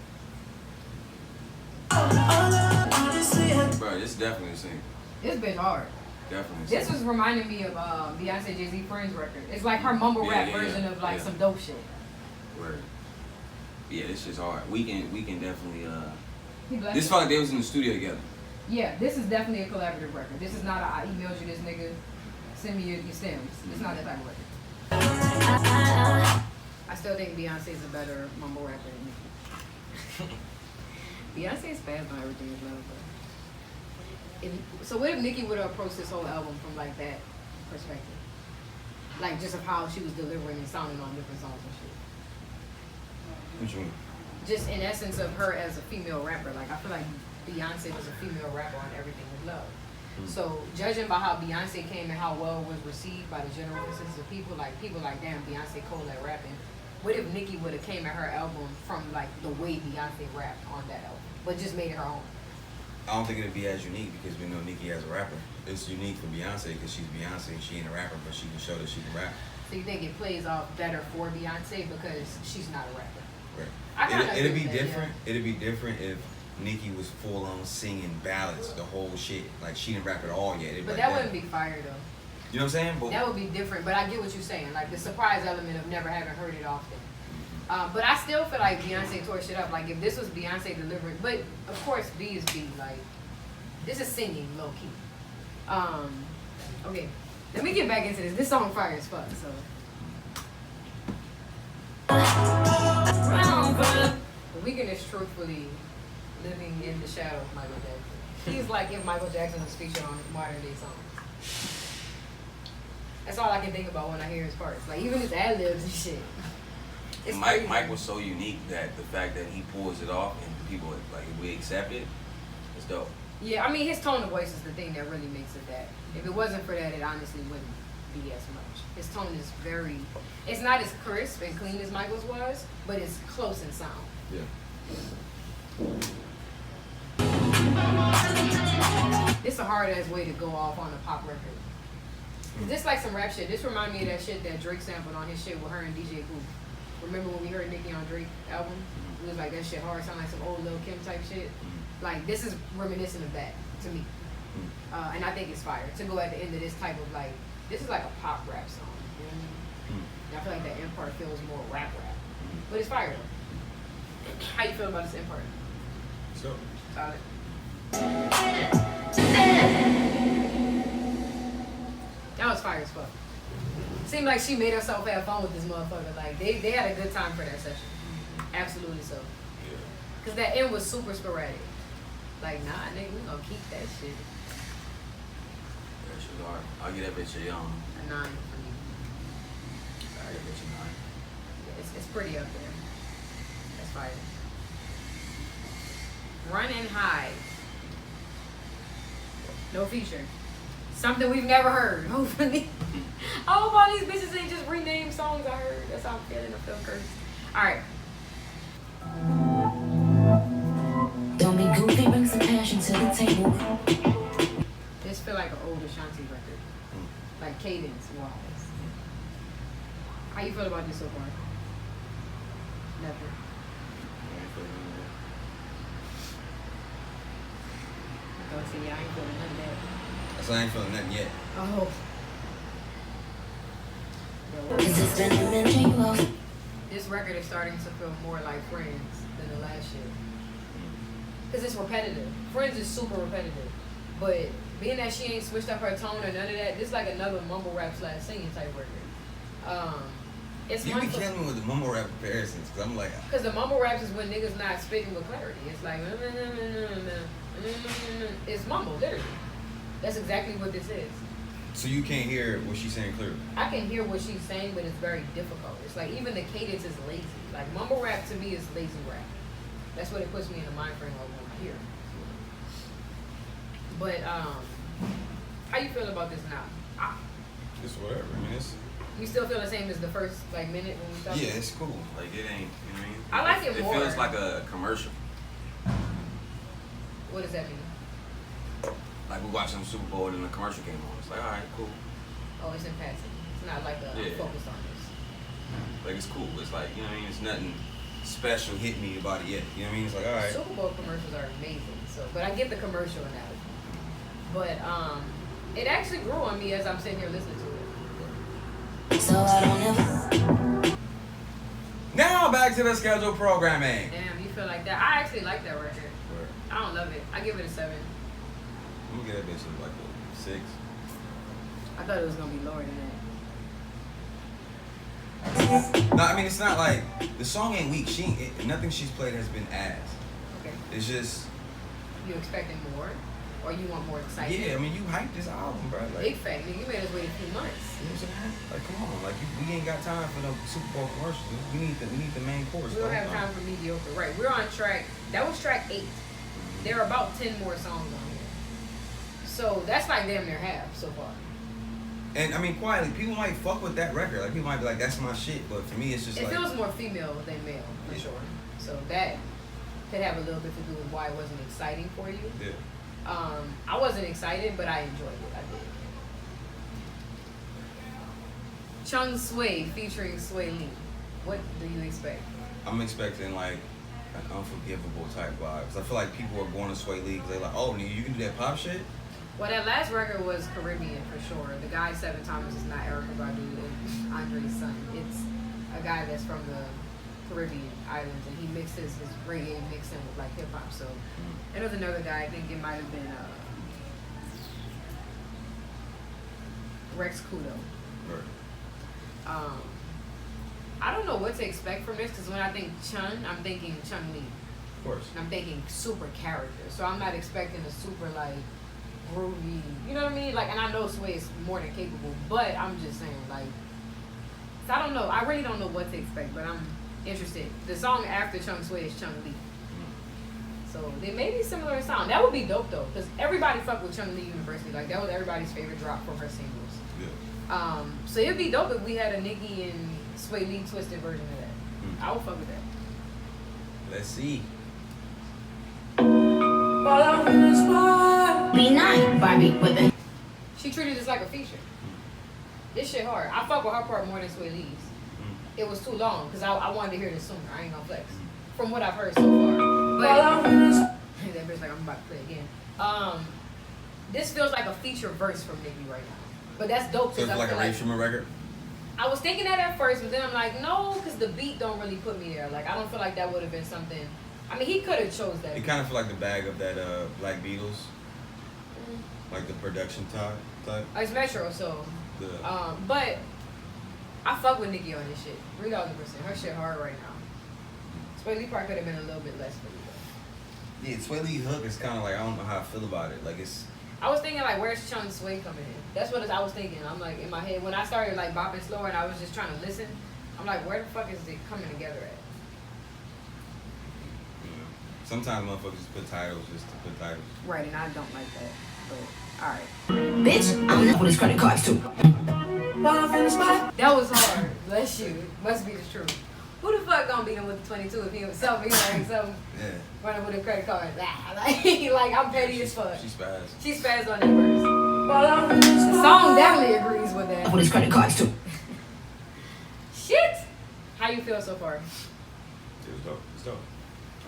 Bro, this is definitely a single. This bitch hard. Definitely. This was reminding me of Beyonce Jay-Z Friends record. It's like her mumble rap version of like some dope shit. Word. Yeah, this shit's hard. Weeknd definitely He blessed this her. felt like they was in the studio together. Yeah, this is definitely a collaborative record. This is not a I emailed you this nigga, send me your stems. It's not that type of record. I still think Beyonce's a better mumble rapper than Nicki. Beyonce's fast on everything as well, but so what if Nicki would have approached this whole album from like that perspective? Like just of how she was delivering and sounding on different songs and shit. What you mean? Just in essence of her as a female rapper. Like I feel like Beyonce was a female rapper on Everything With Love. So judging by how Beyonce came and how well it was received by the general consensus of people like damn, Beyonce cold at rapping. What if Nicki would have came at her album from like the way Beyonce rapped on that album, but just made it her own? I don't think it'd be as unique because we know Nicki as a rapper. It's unique for Beyonce because she's Beyonce and she ain't a rapper, but she can show that she can rap. So you think it plays off better for Beyonce because she's not a rapper? Right. It'd be different. Yeah. It'd be different if Nicki was full on singing ballads, the whole shit. Like she didn't rap at all yet. But that wouldn't be fire though. You know what I'm saying? But that would be different. But I get what you're saying. Like the surprise element of never having heard it often. But I still feel like Beyonce tore shit up. Like if this was Beyonce delivering, but of course B is B. Like this is singing low key. Okay, let me get back into this. This song fire as fuck. So. The Weeknd is truthfully living in the shadow of Michael Jackson. He's like if Michael Jackson was featured on modern day songs. That's all I can think about when I hear his parts. Like even his ad libs and shit. Mike was so unique that the fact that he pulls it off and people like if we accept it, it's dope. Yeah, I mean his tone of voice is the thing that really makes it that. If it wasn't for that, it honestly wouldn't be as much. His tone is very, it's not as crisp and clean as Michael's was, but it's close in sound. Yeah. It's a hard ass way to go off on a pop record. This like some rap shit. This remind me of that shit that Drake sampled on his shit with her and DJ Boo. Remember when we heard Nicki on Drake album? It was like that shit hard, sound like some old Lil Kim type shit. Like this is reminiscent of that to me. And I think it's fire to go at the end of this type of like, this is like a pop rap song. You know what I mean? And I feel like that end part feels more rap. But it's fire though. How you feel about this end part? So. Solid. That was fire as fuck. Seemed like she made herself have fun with this motherfucker. Like they had a good time for that session. Absolutely so. Yeah. Cause that end was super sporadic. Like nah, nigga, we gonna keep that shit. That shit's hard. I'll get that bitch a 9 for me. I'll get that bitch a 9. Yeah, it's pretty up there. That's fire. Run and Hide. No feature. Something we've never heard, hopefully. I hope all these bitches ain't just renamed songs I heard. That's how I'm feeling. I feel cursed. Alright. Don't be goofy, bring some passion to the table. This feel like an old Ashanti record. Like cadence wise. How you feel about this so far? Never. Oh, see, I ain't feeling none of that. That's why I ain't feeling nothing yet. Oh. This record is starting to feel more like Friends than the last year. Because it's repetitive. Friends is super repetitive. But being that she ain't switched up her tone or none of that, this is like another mumble rap / singing type record. It's You be killing me with the mumble rap comparisons, because I'm like... Because the mumble raps is when niggas not speaking with clarity. It's like... It's mumble, literally. That's exactly what this is. So you can't hear what she's saying clearly? I can hear what she's saying, but it's very difficult. It's like even the cadence is lazy. Like mumble rap to me is lazy rap. That's what it puts me in the mind frame of when I hear. But how you feel about this now? Just whatever. I mean, it's... You still feel the same as the first like minute when we started? Yeah, it's cool. Like it ain't, you know what I mean? I like it more. It feels like a commercial. What does that mean? Like we're watching Super Bowl and the commercial came on. It's like, all right, cool. Oh, it's in passing. It's not like a focus on this. Like it's cool. It's like, you know what I mean? It's nothing special hit me about it yet. You know what I mean? It's like, all right. Super Bowl commercials are amazing. So, but I get the commercial analogy. But it actually grew on me as I'm sitting here listening to it. So I don't ever. Now back to the scheduled programming. Damn, you feel like that? I actually like that record. Where? I don't love it. I give it a 7. I'm gonna get that bitch like a 6. I thought it was gonna be lower than that. No, I mean it's not like the song ain't weak. Nothing she's played has been ass. Okay. It's just You expecting more, or you want more excitement? yeah. I mean you hyped this album, bro. Like, Big fact, nigga. You made us wait a few months. you know what I'm saying? Like come on, like we ain't got time for no Super Bowl commercials. We need the main course. We don't have time for mediocre. Right. We're on track. That was track 8. There are about 10 more songs on here. So that's like damn near half so far. And I mean, quietly, people might fuck with that record. Like people might be like, "That's my shit," but for me, it's just It like feels more female than male for sure. So that could have a little bit to do with why it wasn't exciting for you. yeah. I wasn't excited, but I enjoyed it. I did. Chun Swae featuring Swae Lee. What do you expect? I'm expecting like an unforgivable type vibe. 'Cause I feel like people are going to Swae Lee because they're like, "Oh, you can do that pop shit." Well, that last record was Caribbean for sure. The guy 7 Thomas is not Erykah Badu, it's Andre's son. It's a guy that's from the Caribbean islands, and he mixes his reggae mixed in with like hip hop. So, and there's another guy. I think it might have been Rex Kudo. Right. I don't know what to expect from this because when I think Chun, I'm thinking Chun Li. Of course. And I'm thinking super character. So I'm not expecting a super like groovy, you know what I mean? Like, and I know Swae is more than capable, but I'm just saying, like, so I don't know. I really don't know what to expect, but I'm interested. The song after Chun Swae is Chun Li. So they may be similar in sound. That would be dope though, because everybody fucked with Chun Li University. Like that was everybody's favorite drop from her singles. Yeah. So it'd be dope if we had a Nicki and Swae Lee twisted version of that. I would fuck with that. Let's see. Be nice, Barbie, with the. She treated this like a feature. This shit hard. I fuck with her part more than Swae Lee's. It was too long because I wanted to hear this sooner. I ain't gonna flex. From what I've heard so far. But that bitch like I'm about to play again. This feels like a feature verse from Nicki right now. But that's dope. So it's like a Ray Schumer record? I was thinking that at first, but then I'm like, no, because the beat don't really put me there. Like I don't feel like that would have been something. I mean, he could have chose that. It kind of feel like the bag of that Black Beatles, like the production type. It's Metro, so. The, but I fuck with Nicki on this shit, 3,000%. Her shit hard right now. Swae Lee part could have been a little bit less for you though. yeah, Swae Lee hook is kind of like I don't know how I feel about it. Like it's. I was thinking like, where's Chun Swae coming in? That's what I was thinking. I'm like in my head when I started like bopping slower and I was just trying to listen. I'm like, where the fuck is it coming together at? Sometimes motherfuckers just put titles just to put titles. Right, and I don't like that. But alright. Bitch, I'm not with his credit cards too. That was hard. Bless you. Must be the truth. Who the fuck gonna beat him with the 22 if he was something Yeah. running with a credit card? Like I'm petty as fuck. She's spazzed. She spazzed on that verse. The song definitely agrees with that. With his credit cards too. Shit! How you feel so far? It was dope. It's dope.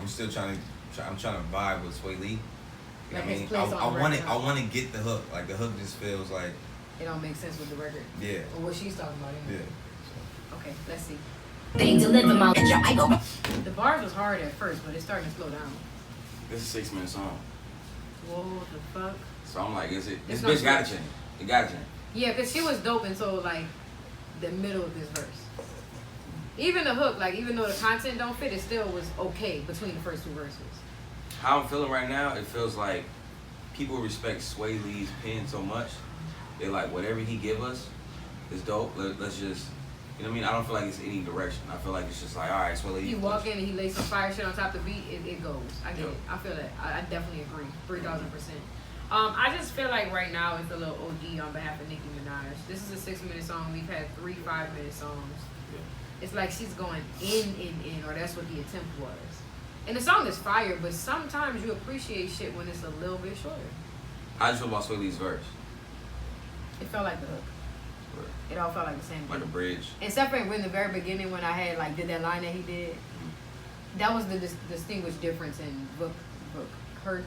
I'm still trying to vibe with Swae Lee. Like I mean, his place on the record. I want to get the hook. Like the hook just feels like It don't make sense with the record. Yeah. Or what she's talking about. Anyway. yeah. Okay, let's see. They deliver my I go. The bars was hard at first, but it's starting to slow down. This is a 6-minute song. Whoa, the fuck? So I'm like, is it? This It's bitch not gotta change. It gotta change. Yeah, because she was dope until like the middle of this verse. Even the hook, like even though the content don't fit, it still was okay between the first two verses. How I'm feeling right now, it feels like people respect Swae Lee's pen so much. They're like, whatever he give us is dope. Let's just, you know what I mean? I don't feel like it's any direction. I feel like it's just like, all right, Swae Lee. You walk in and he lays some fire shit on top of the beat, it goes. I get Yep. it. I feel that. I definitely agree. 3,000%. I just feel like right now it's a little OD on behalf of Nicki Minaj. This is a 6-minute song. We've had 3 5-minute songs. Yeah. It's like she's going in, or that's what the attempt was. And the song is fire, but sometimes you appreciate shit when it's a little bit shorter. How do you feel about Swae Lee's verse? It felt like the hook. It all felt like the same Like a thing. bridge. Except for in the very beginning when I had like did that line that he did. That was the distinguished difference in her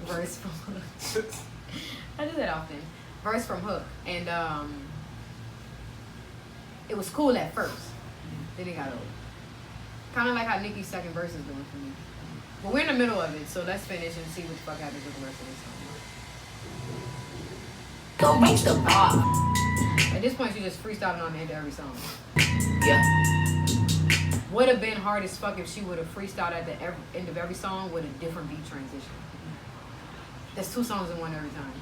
verse from hook. I do that often. Verse from hook. And it was cool at first. Then it got old. Kind of like how Nicki's second verse is doing for me. But we're in the middle of it, so let's finish and see what the fuck happens with the rest of this song. Go reach the bar. At this point, she just freestyling on the end of every song. Yeah. Would have been hard as fuck if she would have freestyled at the end of every song with a different beat transition. There's 2 songs in one every time.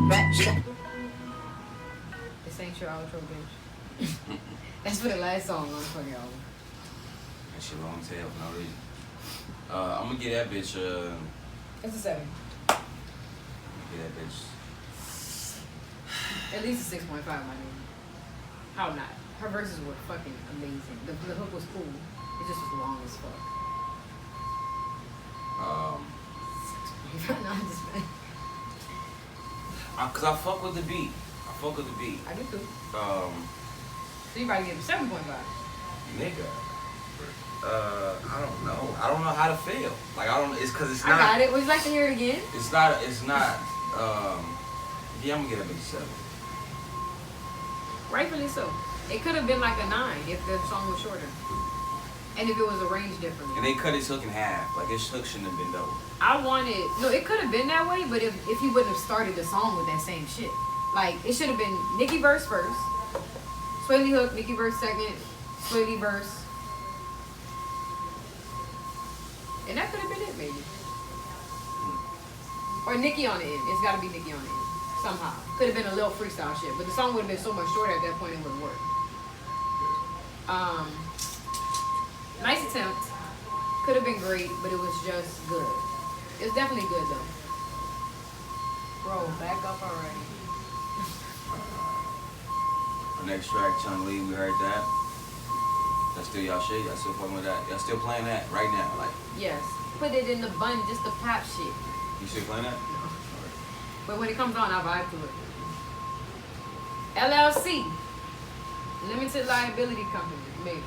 Right. This ain't your outro, bitch. That's for the last song on the fucking album. That shit long as hell for no reason. I'm gonna get that bitch. It's a 7. Get that bitch. At least a 6.5, my nigga. How not? Her verses were fucking amazing. The hook was cool. It just was long as fuck. 6.5. No, I'm just Cause I fuck with the beat. I do too. Um, So you probably give it 7.5. nigga. I don't know. I don't know how to feel. Like I don't. It's cause it's I not. got it. Would you like to hear it again? It's not. Yeah, I'm gonna get a big 7. Rightfully so. It could have been like a 9 if the song was shorter. And if it was arranged differently. And they cut his hook in half. Like his hook shouldn't have been double. No, it could have been that way, but if you wouldn't have started the song with that same shit. Like, it should have been Nicki verse first, Swae Lee hook, Nicki verse second, Swae Lee verse. And that could have been it, maybe. Or Nicki on the end. It's got to be Nicki on the end. Somehow. Could have been a little freestyle shit, but the song would have been so much shorter at that point it wouldn't work. Nice attempt. Could have been great, but it was just good. It was definitely good though. Bro, back up already. Our next track, Chun, we heard that. That's still y'all shit. Y'all still fucking with that. Y'all still playing that right now. Like, Yes. Put it in the bun, just the pop shit. you still playing that? No. But when it comes on, I vibe to it. LLC. Limited Liability Company. Maybe.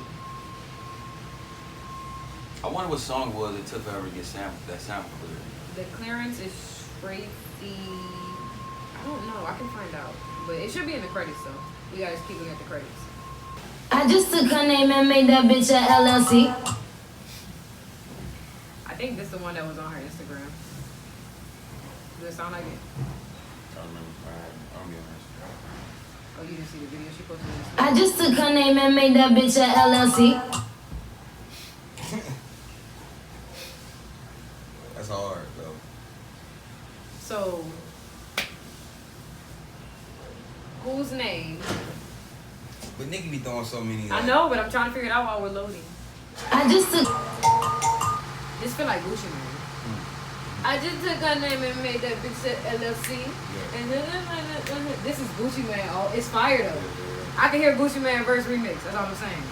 I wonder what song it was it took forever to get that sample clear. The clearance is straight the... I don't know. I can find out. But it should be in the credits, though. We gotta just keep looking at the credits. I just took her name and made that bitch a LLC. I think this is the one that was on her Instagram. Does it sound like it? I don't remember. I don't be honest. Oh, you didn't see the video she posted on Instagram? I just took her name and made that bitch a LLC. That's hard, though. So, whose name? But Nicki be throwing so many. I know, but I'm trying to figure it out while we're loading. I just took. This feel like Gucci Mane. I just took her name and made that bitch a LLC. Yeah. And this is Gucci Mane. Oh, it's fire though. I can hear Gucci Mane verse remix. That's all I'm saying.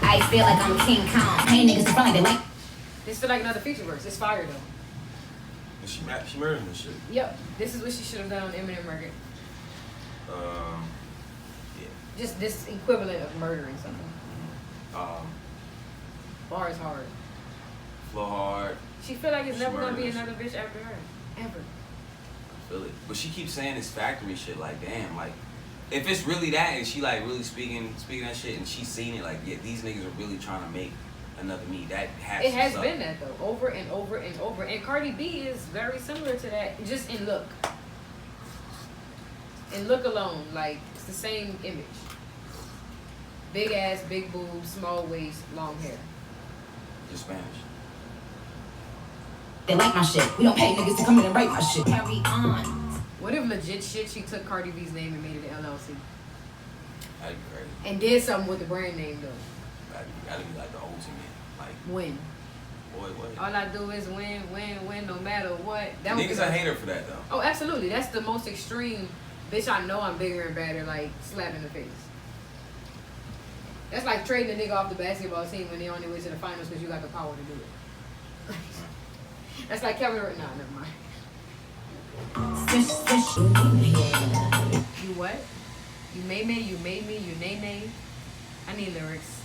I feel like I'm King Kong. Hey niggas in front of me. This feel like another feature verse. It's fire though. And she murdered this shit. Yep. This is what she should have done on Eminem record. Yeah. Just this equivalent of murdering something. Bar is hard. flow hard. She feel like it's She never gonna be murders. another bitch after her, ever. I feel it. But she keeps saying this factory shit. Like, damn, like, if it's really that, and she like really speaking that shit, and she's seen it, like, yeah, these niggas are really trying to make another me. That has. It has suck. been that though, over and over and over. And Cardi B is very similar to that, just in look. In look alone, like it's the same image. Big ass, big boobs, small waist, long hair. Just Spanish. They like my shit. We don't pay niggas to come in and write my shit. Carry on. What if legit shit she took Cardi B's name and made it an LLC? That'd be crazy. And did something with the brand name though. That'd be like the ultimate. Like, Win. boy, what? All I do is win, no matter what. That would be Niggas a hater for that though. Oh, absolutely. That's the most extreme. Bitch, I know I'm bigger and badder, like slap in the face. That's like trading a nigga off the basketball team when they on their way to the finals because you got the power to do it. That's like Kevin. Nah, never mind. You what? You made me, you nay. I need lyrics.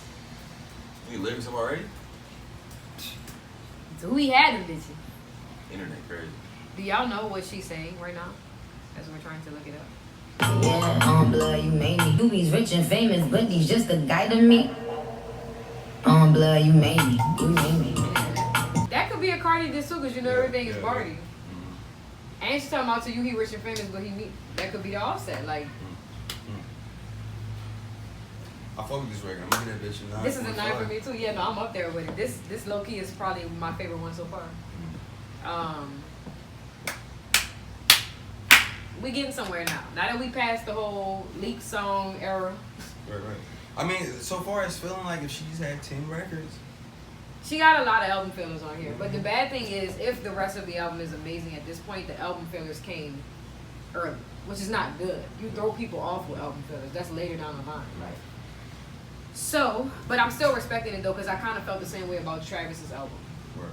You need lyrics up already? So we had them, bitch. Internet crazy. Do y'all know what she's saying right now? As we're trying to look it up. Yeah, on blood, you made me. You be rich and famous, but he's just a guy to me. On blood, you made me. You made me. That could be a Cardi diss too, because you know everything is yeah, Bardi. Mm-hmm. And she's talking about to you, he rich and famous, but he me. That could be the offset. Like, I fuck with this record. I'm gonna get that bitch a 9. this is a 9 for me too. Yeah, no, I'm up there with it. This low key is probably my favorite one so far. We getting somewhere now. Now that we passed the whole leak song era, Right. I mean, so far as feeling like if she's had 10 records. she got a lot of album fillers on here. But the bad thing is, if the rest of the album is amazing at this point, the album fillers came early, which is not good. You throw people off with album fillers. That's later down the line, right? So, but I'm still respecting it though, because I kind of felt the same way about Travis's album. Right.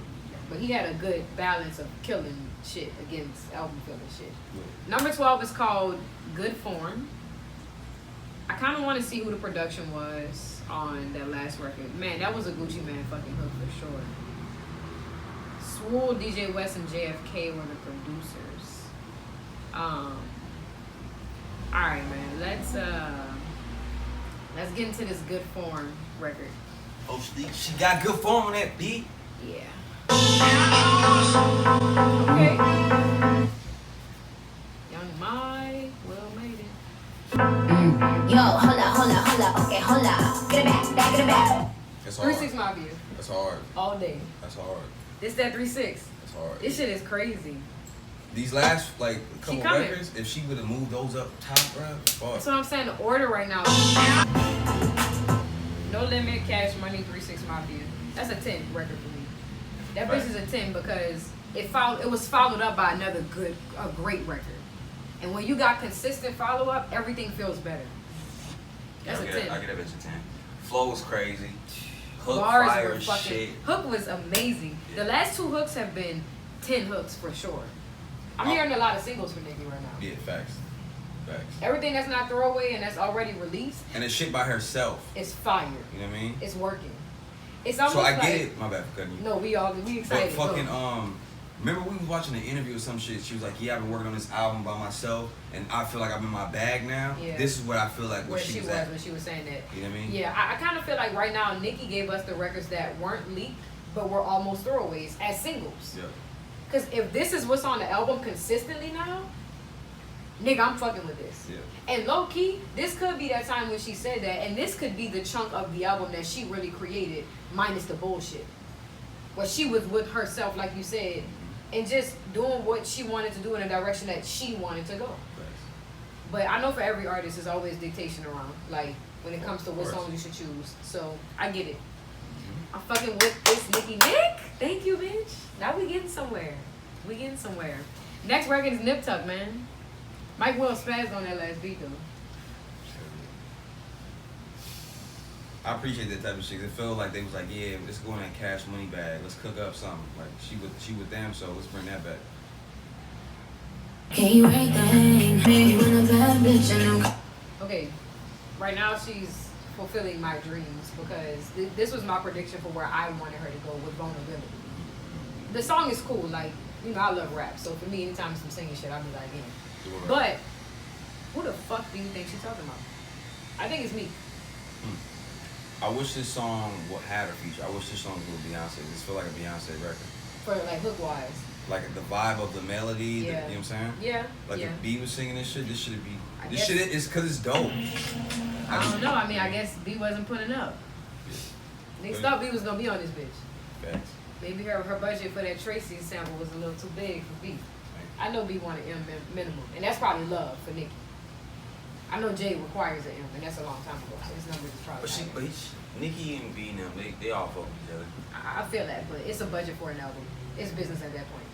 But he had a good balance of killing shit against album filler shit. Yeah. Number 12 is called Good Form. I kind of want to see who the production was on that last record. Man, that was a Gucci Man fucking hook for sure. Swae, DJ West, and JFK were the producers. Alright, man. Let's get into this Good Form record. Oh, she got good form on that beat. Yeah. Okay. Young Mai, well made it. Yo, holla, okay, holla. Get it back it back. That's hard. 3-6 Mafia, That's hard. all day. That's hard. This that 3-6. That's hard. This shit is crazy. These last like couple coming. records, if she would have moved those up top, bro, fuck. That's what I'm saying. The order right now. No Limit, Cash Money, 3-6 Mafia. That's a 10 record for me. That bitch is a 10 because it was followed up by a great record. And when you got consistent follow up, everything feels better. That's a 10. I get that bitch a 10. Flow was crazy. Hook Bars fire were fucking. shit. Hook was amazing. Yeah. The last 2 hooks have been 10 hooks for sure. I'm hearing a lot of singles for Nicki right now. Yeah, facts. Everything that's not throwaway and that's already released And it's shit by herself. is fire. You know what I mean? It's working. It's almost So I like, get it. My bad for cutting you. No, we excited. But fucking Go. remember we was watching an interview or some shit. She was like, "Yeah, I've been working on this album by myself, and I feel like I'm in my bag now." Yeah. This is what I feel like where she was at. when she was saying that. You know what I mean? Yeah, I kind of feel like right now Nicki gave us the records that weren't leaked but were almost throwaways as singles. Yeah. Because if this is what's on the album consistently now, nigga, I'm fucking with this. Yeah. And low key, this could be that time when she said that, and this could be the chunk of the album that she really created, minus the bullshit. Where she was with herself, like you said, and just doing what she wanted to do in a direction that she wanted to go. But I know for every artist, there's always dictation around, like when it comes to what songs you should choose. So I get it. I'm fucking with this Nicki Nick. Thank you, bitch. Now we getting somewhere. Next record is Nip Tuck, man. Mike Will spazzed on that last beat though. I appreciate that type of shit. It felt like they was like, "Yeah, let's go in that Cash Money bag. Let's cook up something." Like she with them, so let's bring that back. Okay, right now she's fulfilling my dreams because this was my prediction for where I wanted her to go with vulnerability. the song is cool. Like, you know, I love rap. So for me, anytime I'm singing shit, I'll be like, yeah. But who the fuck do you think she's talking about? I think it's me. I wish this song had a feature. I wish this song was with Beyonce. This feel like a Beyonce record. For like hook wise. Like the vibe of the melody, Yeah. you know what I'm saying? Yeah. Like yeah. if B was singing this shit be. I This guess- shit is because it's dope. I don't know. I mean, I guess B wasn't putting up. Niggas thought B was gonna be on this bitch. Facts. Maybe her budget for that Tracy sample was a little too big for B. I know B wanted M minimum, and that's probably love for Nicki. I know Jayde requires an M, and that's a long time ago, so his numbers is probably. Nicki and B and them, they all fuck with each other. I feel that, but it's a budget for an album. It's business at that point.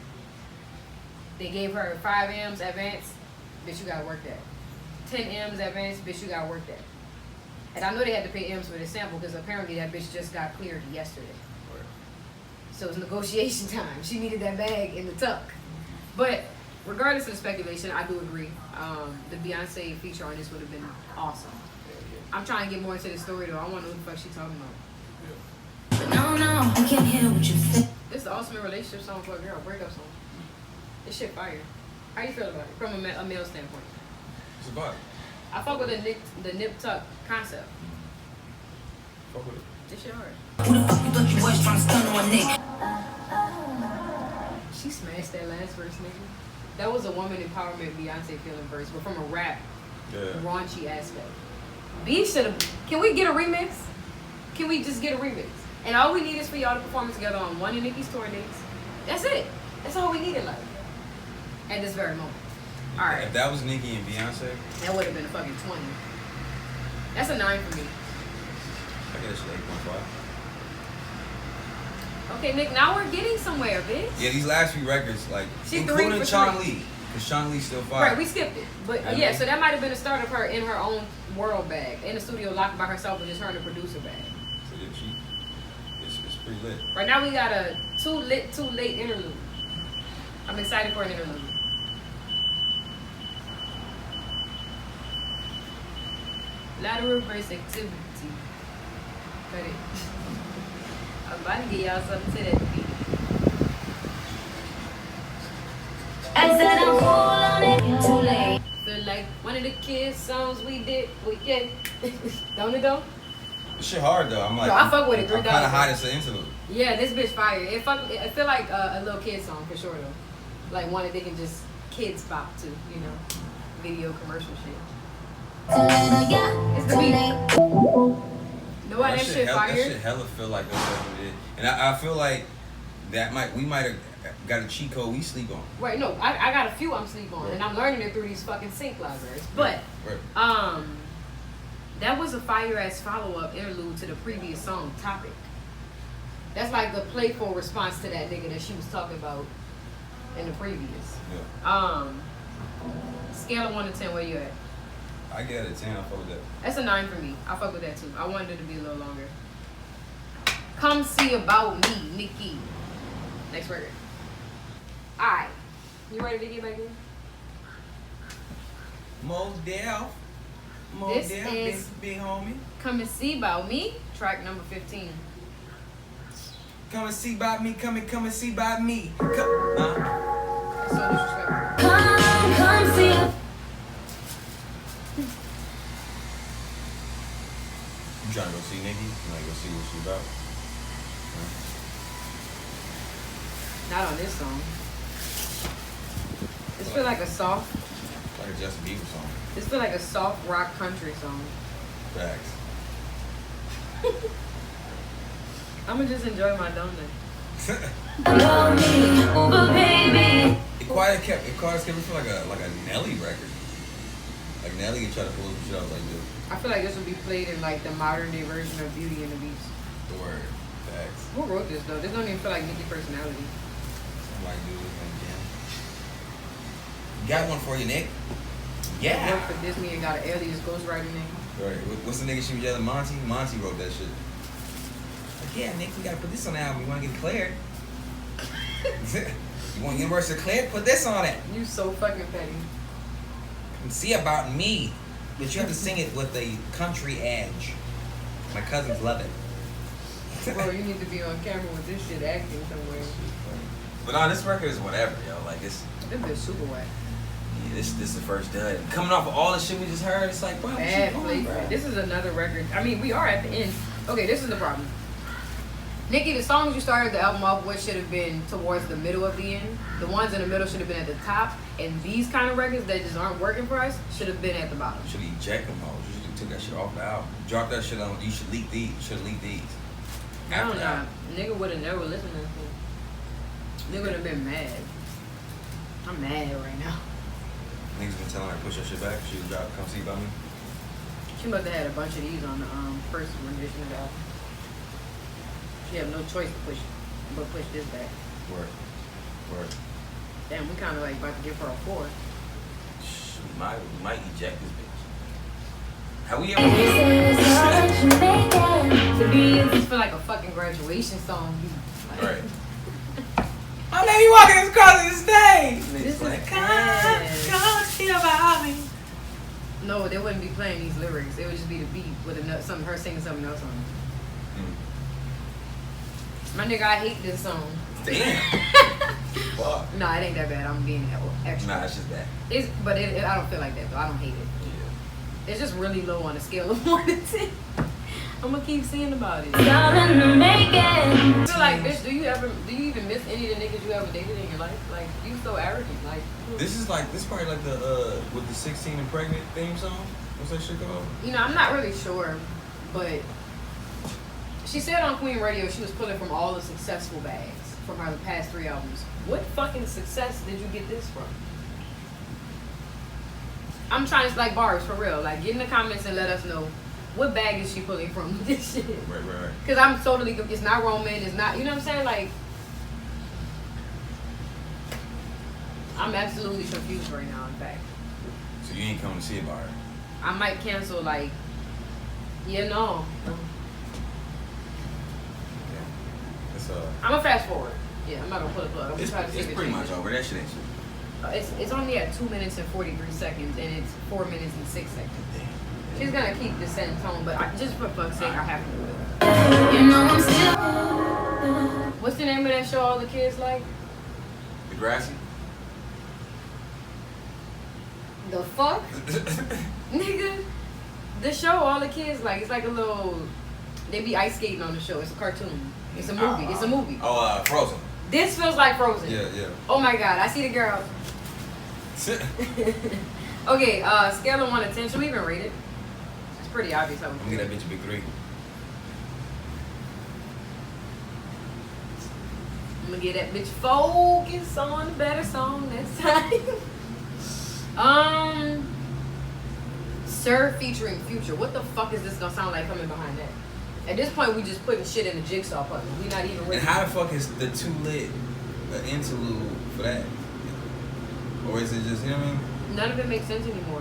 They gave her 5 M's advance, bitch, you gotta work that. 10 M's advance, bitch, you gotta work that. And I know they had to pay M's for this sample because apparently that bitch just got cleared yesterday. So it was negotiation time. She needed that bag in the tuck. But regardless of the speculation, I do agree. The Beyonce feature on this would have been awesome. I'm trying to get more into the story though. I want to know what the fuck she talking about. No, I can't hear what you say. This is the ultimate relationship song for a girl, breakup song. This shit fire. How you feel about it from a male standpoint? It's about it. I fuck with the nip tuck concept. Fuck with it. This shit hard. Who the fuck you thought you was trying to stun on Nick? She smashed that last verse, nigga. That was a woman empowerment Beyonce feeling verse, but from a rap raunchy aspect. B should have. Can we get a remix? Can we just get a remix? And all we need is for y'all to perform together on one of Nicki's tour dates. That's it. That's all we need in life. At this very moment. All right. If that was Nicki and Beyonce, That would have been a fucking 20. That's a 9 for me. I guess 8.5. Okay, Nick, now we're getting somewhere, bitch. Yeah, these last few records, like, She including 3 for Chun 3. Li, because Chun Li's still fire. Right, we skipped it. But I yeah, know. so that might have been the start of her in her own world bag. In the studio locked by herself with just her and the producer bag. So yeah, it's pretty lit. Right now we got a too late interlude. I'm excited for an interlude. Lateral verse activity. Cut it. I'm about to get y'all something to that beat. I said I'm cool on it. Too late. Feel like one of the kids' songs we did. Don't it though? This shit hard though. I'm like, No, I fuck with it. I'm 3,000. kind of hot as an interlude. Yeah, this bitch fire. It feel like a little kid song for sure though. Like one that they can just kids bop to, you know, video commercial shit. It's the beat. Know why that shit fire? That shit hella feel like that's what it is. And I feel like we might have got a cheat code we sleep on. Right, no, I got a few I'm sleep on, and I'm learning it through these fucking sync libraries. But Right. that was a fire ass follow up interlude to the previous song Topic. That's like the playful response to that nigga that she was talking about in the previous. Yeah. Scale of 1 to 10, where you at? I get it a 10. I fuck with that. That's a 9 for me. I fuck with that too. I wanted it to be a little longer. Come see about me, Nicki. Next record. Alright. You ready to get back in? Modell. This is big homie. Come and see about me. Track number 15. Come and see about me. Come and see about me. So disrespectful. Come see. You trying to go see Nicki? You like go see what she about? Not on this song. This feel like a soft. Like a Justin Bieber song. This feel like a soft rock country song. Facts. I'ma just enjoy my donut. Love me, Uber baby. It quite kept me feel like a Nelly record. Like Nelly can try to pull some shit out like this. I feel like this would be played in like the modern day version of Beauty and the Beast. The word. Facts. Who wrote this though? This don't even feel like Nicki personality. Some white dude in the gym. Got one for you, Nick. I worked for Disney and got an alias ghostwriter name. Right. What's the nigga she was yelling? Monty? Monty wrote that shit. Like, yeah, Nick, we gotta put this on the album. You wanna get it cleared? You want Universal cleared? Put this on it. You so fucking petty. And see about me. But you have to sing it with the country edge. My cousins love it. Bro, you need to be on camera with this shit acting somewhere. But on this record is whatever, yo. Like it's. This bitch super wet. Yeah, this is the first dud. Coming off of all the shit we just heard, it's like, bro, what Bad you doing, flavor. bro? This is another record. I mean, we are at the end. Okay, this is the problem. Nicki, the songs you started the album off with should have been towards the middle of the end. The ones in the middle should have been at the top. And these kind of records that just aren't working for us should have been at the bottom. Should eject them all. You should took that shit off the album. Drop that shit on. You should leak these. You should leak these. I don't After that. know. Nigga would have never listened to this. Nigga would have been mad. I'm mad right now. Niggas been telling her to push her shit back. She would drop Come See About Me. She must have had a bunch of these on the first rendition of the album. She had no choice to push this back. Word. Damn, we kind of like about to give her a 4. We might eject this bitch. Have we ever? This feel like a fucking graduation song. Like, Right. I made me walking across the stage. This is like, ass. come see about me. No, they wouldn't be playing these lyrics. It would just be the beat with something, her singing something else on it. My nigga, I hate this song. Damn. Fuck. Nah, it ain't that bad. I'm being extra. Nah, it's just that. But I don't feel like that though. I don't hate it. Yeah. It's just really low on a scale of 1 to 10. I'm gonna keep saying about it. I feel like, bitch, do you even miss any of the niggas you ever dated in your life? Like, you so arrogant. Like, This probably like the with the 16 and pregnant theme song. What's that shit called? you know, I'm not really sure, but she said on Queen Radio she was pulling from all the successful bags from her past 3 albums. What fucking success did you get this from? I'm trying to, like, Barbz, for real. Like, get in the comments and let us know what bag is she pulling from with this shit. Right. Because I'm totally, it's not Roman, it's not, you know what I'm saying? Like, I'm absolutely confused right now, in fact. So you ain't coming to see about her? I might cancel, like, no. It's I'm gonna fast forward. Yeah, I'm not gonna pull the plug. I'm it's gonna try to see if it pretty much changes. over. That shit ain't shit. It's only at 2 minutes and 43 seconds, and it's 4 minutes and 6 seconds. Damn. She's gonna keep the same tone, but just for fuck's sake, I have to do it. You know I'm still. What's the name of that show all the kids like? The Grassy? The fuck? Nigga, the show all the kids like, it's like a little, they be ice skating on the show. It's a cartoon. It's a movie. It's a movie. Oh, Frozen. This feels like Frozen. Yeah. Oh my god, I see the girl. Okay, scale of 1 to 10. Should we even rate it? It's pretty obvious how we I'm gonna get that bitch a big 3. I'm gonna get that bitch focus on the better song next time. Sir featuring Future. What the fuck is this gonna sound like coming behind that? At this point, we just putting shit in the jigsaw puzzle. We not even ready. And how the fuck is the Too Lit an interlude for that? Or is it just, you know what I mean? None of it makes sense anymore.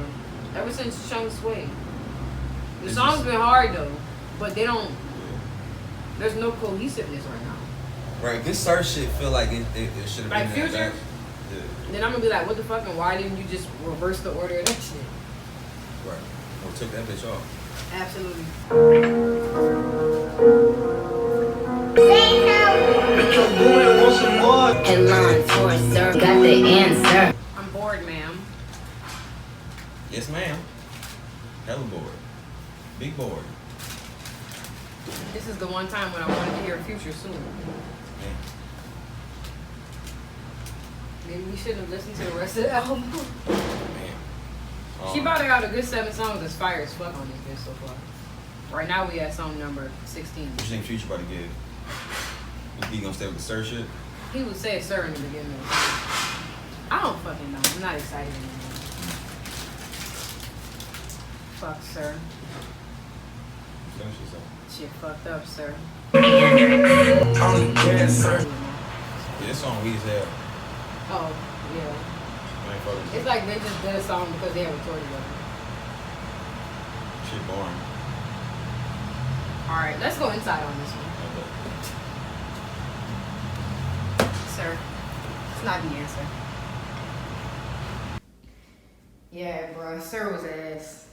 Ever since Chun Swae. The It's song's just- been hard though, but they don't. There's no cohesiveness right now. Right, this Sir shit feel like it should have Like been that Future? back. Yeah, Then I'm gonna be like, what the fuck, and why didn't you just reverse the order of that shit? right. Or took that bitch off. Absolutely. Headline for sir, got the answer. I'm bored, ma'am. Yes, ma'am. Hella bored. Big bored. This is the one time when I wanted to hear Future soon. Yeah. Maybe we shouldn't have listened to the rest of the album. Man. She brought out a good 7 songs that's fire as fuck on this bitch so far. Right now we at song number 16. What you think Future about to get? He gonna stay with the Sir shit? He would say sir in the beginning. I don't fucking know. I'm not excited anymore. Fuck sir. Finish yourself. Shit fucked up, sir. Yeah, this song weak as hell. Oh, yeah. I ain't fucking with It's like they just did a song because they have recorded it. shit boring. Alright, let's go inside on this one. Sir. It's not the answer. Yeah, bro. Sir was ass.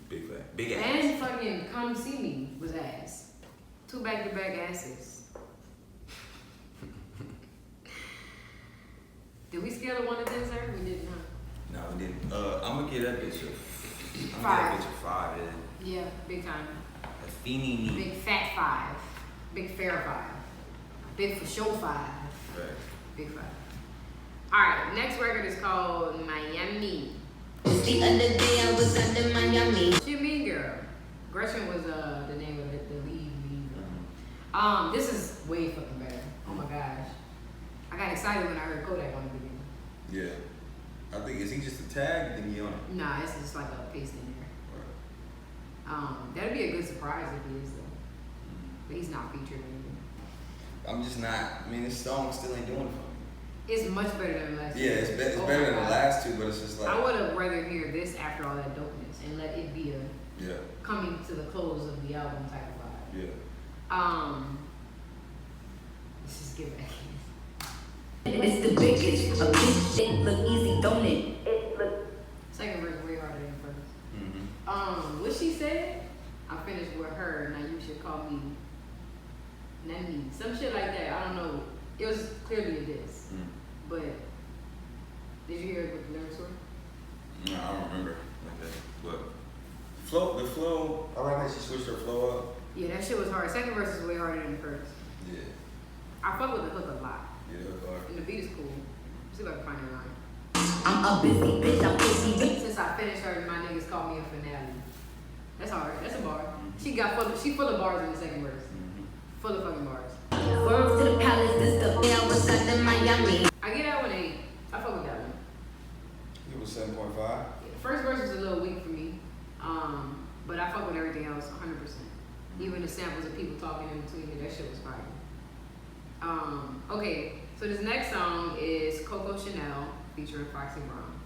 Big fat. Big ass. And fucking Come See Me was ass. 2 back-to-back asses. Did we scale it 1 to 10, sir? We didn't, huh? No, we didn't. I'm gonna get that bitch a 5. a 5. Yeah, big time. A feeny. Big fat 5. Big fair 5. Big for show 5. Right. Big 5. Alright, next record is called Miami. The other day I was under Miami. She a mean girl. Gretchen was the name of it, the lead girl. This is way fucking better. Oh my gosh. I got excited when I heard Kodak on the beginning. Yeah. I think, is he just a tag? I think he on it. Nah, it's just like a paste in there. That'd be a good surprise if he is though. But he's not featured or anything. I'm just not, I mean, this song still ain't doing it for me. It's much better than the last Yeah, it's better than the last two, but it's just like. I would have rather hear this after all that dopeness and let it be a coming to the close of the album type of vibe. Yeah. Let's just get back in. It's the biggest. A bitch thing look easy, don't it? Second verse way harder than first. Mm-hmm. What she said, I finished with her, now you should call me Nani. Some shit like that. I don't know. It was clearly a diss. But did you hear what the lyrics were? No, I don't remember like that. But the flow, I like how she switched her flow up. Yeah, that shit was hard. Second verse is way harder than the first. Yeah. I fuck with the hook a lot. Yeah, that was hard. And the beat is cool. Let's see if I can find it line. I'm a busy bitch, I'm busy. Since I finished her, my niggas called me a finale. That's hard. That's a bar. She full of bars in the second verse. Full of fucking bars. Words to the palace, this the day I was under Miami. I get that one 8. I fuck with that one. It was 7.5. Yeah, first verse was a little weak for me. But I fuck with everything else 100%. Even the samples of people talking in between it, that shit was fire. Okay, so this next song is Coco Chanel featuring Foxy Brown.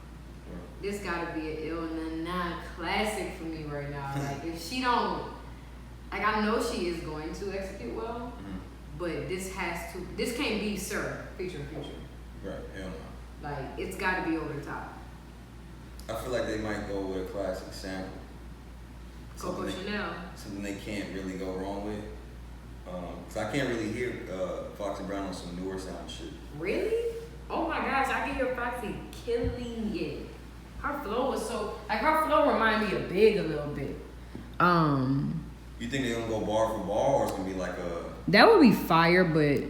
This gotta be an ill and not classic for me right now. Like if she don't, like I know she is going to execute well, but this can't be Sir featuring Future. Right, hell no. Like it's gotta be over the top. I feel like they might go with a classic sample. Coco Chanel. Something they can't really go wrong with. Cause I can't really hear Foxy Brown on some newer sound shit. Really? Oh my gosh, I can hear Foxy killing it. Her flow was her flow remind me of Big a little bit. You think they're gonna go bar for bar, or it's gonna be like a? That would be fire, but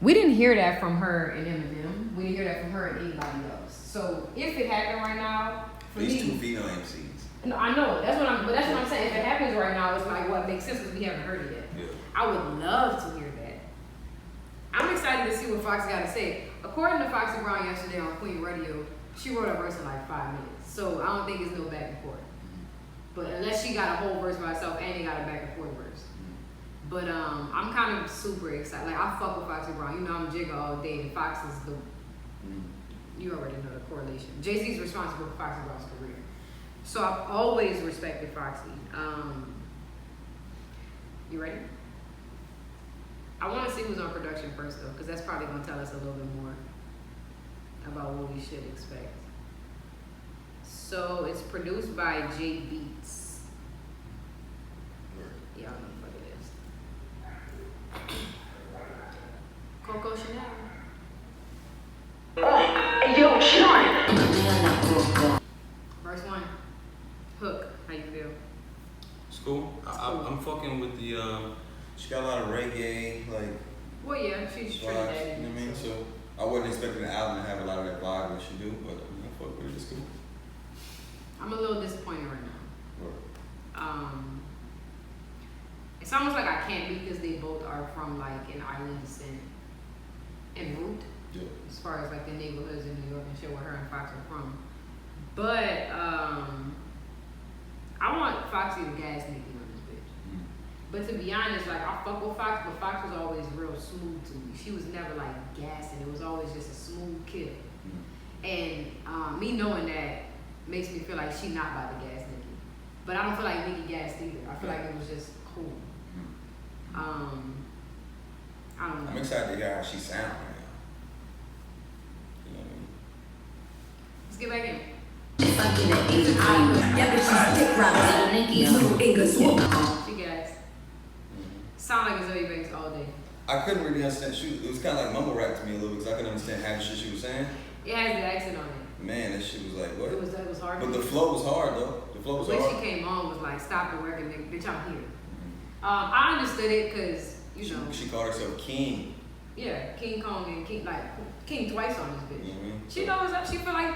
we didn't hear that from her and Eminem. We didn't hear that from her and anybody else. So if it happened right now, for these me, two female MCs. No, I know. That's what I'm saying. If it happens right now, it's like what makes sense because we haven't heard it yet. Yeah. I would love to hear that. I'm excited to see what Foxy got to say. According to Foxy Brown yesterday on Queen Radio, she wrote a verse in like 5 minutes. So I don't think it's no back and forth. But unless she got a whole verse by herself and they got a back and forth verse. But I'm kind of super excited. Like I fuck with Foxy Brown. You know I'm Jigga all day and Fox is the you already know the correlation. Jay-Z's responsible for Foxy Brown's career. So I've always respected Foxy. You ready? I want to see who's on production first though, because that's probably going to tell us a little bit more about what we should expect. So it's produced by Jayde Beats. Y'all know what it is. Coco Chanel. Yo, Chun. Verse 1. Hook. How you feel? It's cool. I'm fucking with the. She got a lot of reggae, like. Well, yeah, she's vibes, Trinidad. you know what I mean? So I wasn't expecting the album to have a lot of that vibe that she do, but I'm gonna fuck with it. It's cool. I'm a little disappointed right now. Right. It's almost like I can't because they both are from like an island descent and root. Yeah. As far as like the neighborhoods in New York and shit where her and Fox are from. But I want Foxy to gas Nicki on this bitch. But to be honest, like I fuck with Fox, but Fox was always real smooth to me. She was never like gassing. It was always just a smooth kill. And me knowing that makes me feel like she not about to gas Nicki. But I don't feel like Nicki gassed either. I feel like it was just cool. I don't know. I'm excited to hear how she sound right now. You know what I mean? Let's get back in. She gas. Sound like a Zoe Banks all day. I couldn't really understand. It was kind of like mumble rap to me a little bit because I couldn't understand half the shit she was saying. It has the accent on it. Man, that shit was like, what? It was hard. But the flow was hard, though. The flow was the way hard. she came on was like, stop the record, nigga. Bitch, I'm here. I understood it because, you know. She called herself King. Yeah, King Kong and King twice on this bitch. Mm-hmm. She knows up. She feel like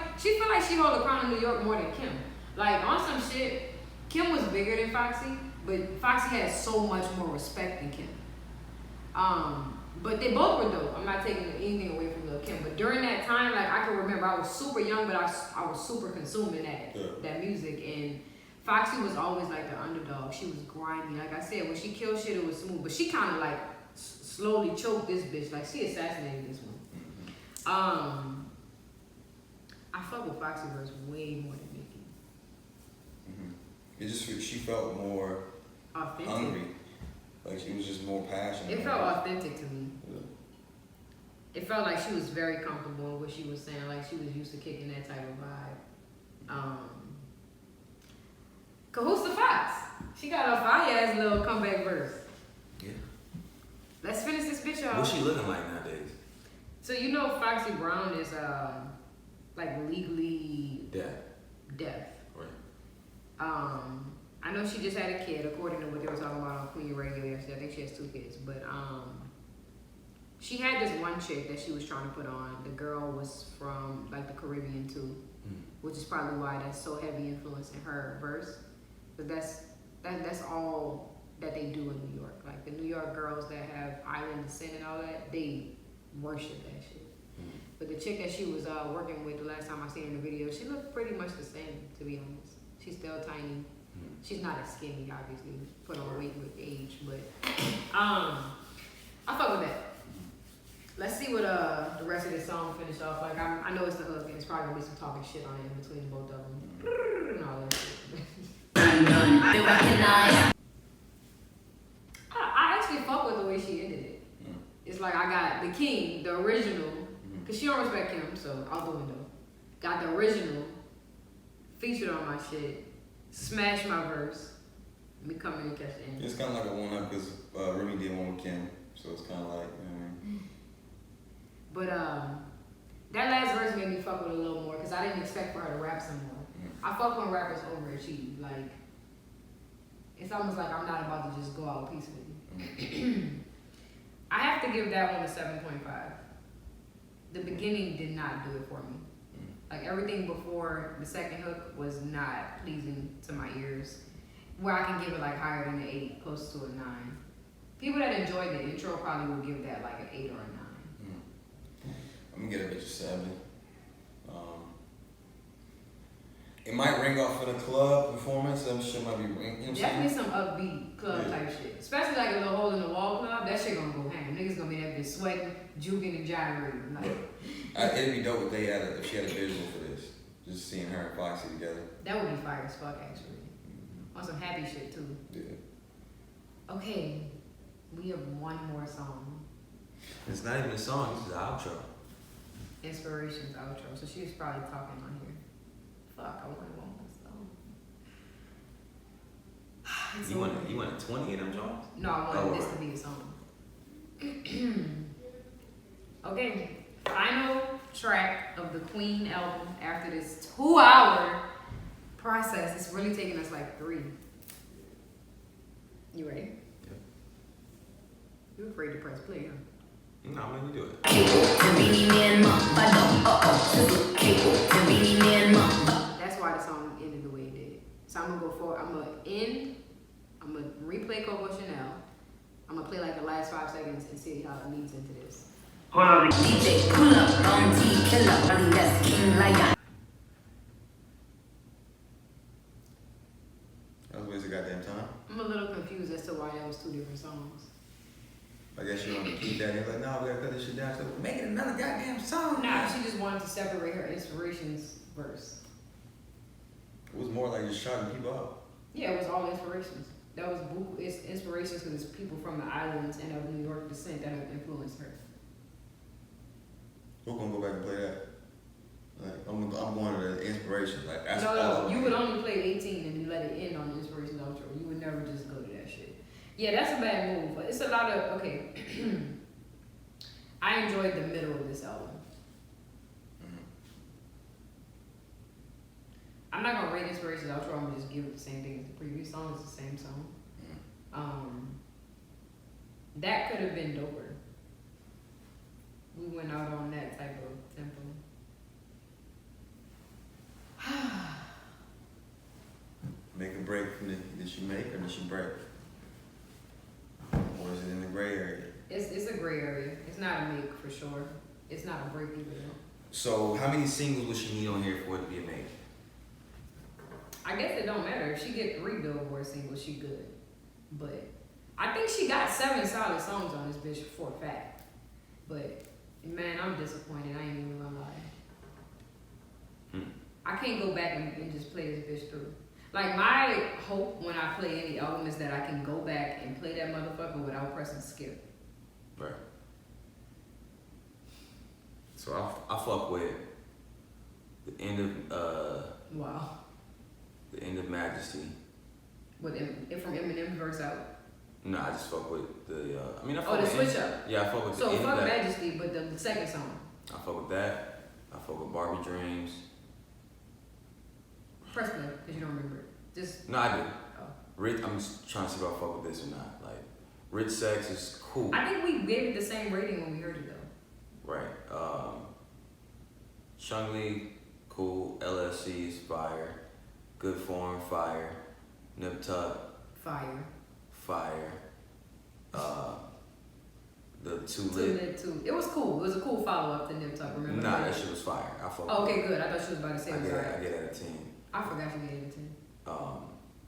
she hold the crown in New York more than Kim. Like on some shit, Kim was bigger than Foxy, but Foxy had so much more respect than Kim. But they both were dope. I'm not taking anything away from Lil' Kim, but during that time, like I can remember, I was super young, but I was super consuming that music, and Foxy was always like the underdog. She was grimy. Like I said, when she killed shit, it was smooth, but she kind of like slowly choked this bitch. Like she assassinated this one. I fuck with Foxy verse way more than Nicki. It just, she felt more authentic. hungry. Like she was just more passionate. It felt authentic to me. Yeah. It felt like she was very comfortable in what she was saying. Like she was used to kicking that type of vibe. Cahoots the Fox. She got a fire ass little comeback verse. Yeah. Let's finish this bitch off. What's she looking like nowadays? So you know Foxy Brown is like legally deaf. Right. I know she just had a kid, according to what they were talking about on Queen Radio yesterday. I think she has 2 kids, but she had this one chick that she was trying to put on. The girl was from like the Caribbean too, which is probably why that's so heavy influence in her verse. But that's all that they do in New York. Like the New York girls that have island descent and all that, they worship that shit. But the chick that she was working with the last time I seen her in the video, she looked pretty much the same, to be honest. She's still tiny. She's not as skinny, obviously. Put on weight with age, but I fuck with that. Let's see what the rest of this song finish off like. I know it's the hook, and it's probably gonna be some talking shit on it in between both of them. And all that shit. I actually fuck with the way she ended it. It's like I got the king, the original, cause she don't respect him, so out the window. Got the original, featured on my shit, smashed my verse, me come in and catch the end. It's kind of like a one-up because Remy did one with Kim, so it's kind of like, you know what I mean? But that last verse made me fuck with it a little more, cause I didn't expect for her to rap some more. I fuck when rappers overachieve, like, it's almost like I'm not about to just go out peacefully. I have to give that one a 7.5. The beginning did not do it for me. Like everything before the second hook was not pleasing to my ears. Where I can give it like higher than an 8, close to a 9. People that enjoyed the intro probably would give that like an 8 or a 9. I'm gonna get a bitch a 7. It might ring off in a club performance. That shit might be ring. You know Definitely some upbeat club type shit. Especially like a little hole in the wall club. That shit gonna go ham. Niggas gonna be that bitch sweating, juking, and gyrating. Like, it'd be dope if they had if she had a visual for this. Just seeing her and Foxy together. that would be fire as fuck actually. On some happy shit too. Yeah. Okay, we have one more song. It's not even a song, this is an outro. Inspirations outro. So she was probably talking on here. Fuck, I want one more song. You want 20 of them songs? No, I wanted this to be a song. Okay, final track of the Queen album after this 2-hour process. It's really taking us like 3. You ready? Yeah. You afraid to press play, huh? No, I'm gonna do it. That's why the song ended the way it did. So I'm gonna go forward. I'm gonna replay Coco Chanel. I'm gonna play like the last 5 seconds and see how it leads into this. DJ pull up, bounty killer, only that's King Lion. That was a waste of goddamn time. I'm a little confused as to why that was 2 different songs. I guess you want to keep that. He's like, no, we gotta cut this shit down. So make it another goddamn song. Nah, she just wanted to separate her inspirations verse. It was more like just shouting people out. Yeah, it was all inspirations. That was it's inspirations because it's people from the islands and of New York descent that have influenced her. We're gonna go back and play that. Like, I'm going to the inspiration. Like, that's No, you would only play 18 and then let it end on the inspiration outro. You would never just go to that shit. Yeah, that's a bad move, but it's a lot of, okay. I enjoyed the middle of this album. I'm not gonna rate Inspiration's outro. I'm gonna just give it the same thing as the previous song. It's the same song. That could have been doper. We went out on that type of tempo. Make a break from did she make or did she break? Or is it in the gray area? It's a gray area. It's not a make for sure. It's not a break either though. So how many singles would she need on here for it to be a make? I guess it don't matter. If she get 3 Billboard singles, she good. But I think she got 7 solid songs on this bitch for a fact. But man, I'm disappointed. I ain't even gonna lie. I can't go back and just play this bitch through. Like my hope when I play any album is that I can go back and play that motherfucker without pressing skip. Right. So I fuck with the end of Wow. the end of Majesty. With from Eminem's verse out. No, I just fuck with the I fuck the with switch up. Yeah, I fuck with So the end fuck of that. Majesty, but the second song. I fuck with that. I fuck with Barbie Dreams. Press play, because you don't remember it. Just No, I do. oh. Rich, I'm just trying to see if I fuck with this or not. Like, Rich Sex is cool. I think we gave it the same rating when we heard it though. Right. Chun, cool. LSC is fire. Good Form, fire. Nip Tuck, Fire. fire. The Too Too Lit. Lit too. It was cool. It was a cool follow up to Nip Tuck. Remember? Nah, that shit was fire. I fuck Oh, with okay, good. I thought she was about to say it. it was I alright. get it at a 10. I forgot you gave it a 10.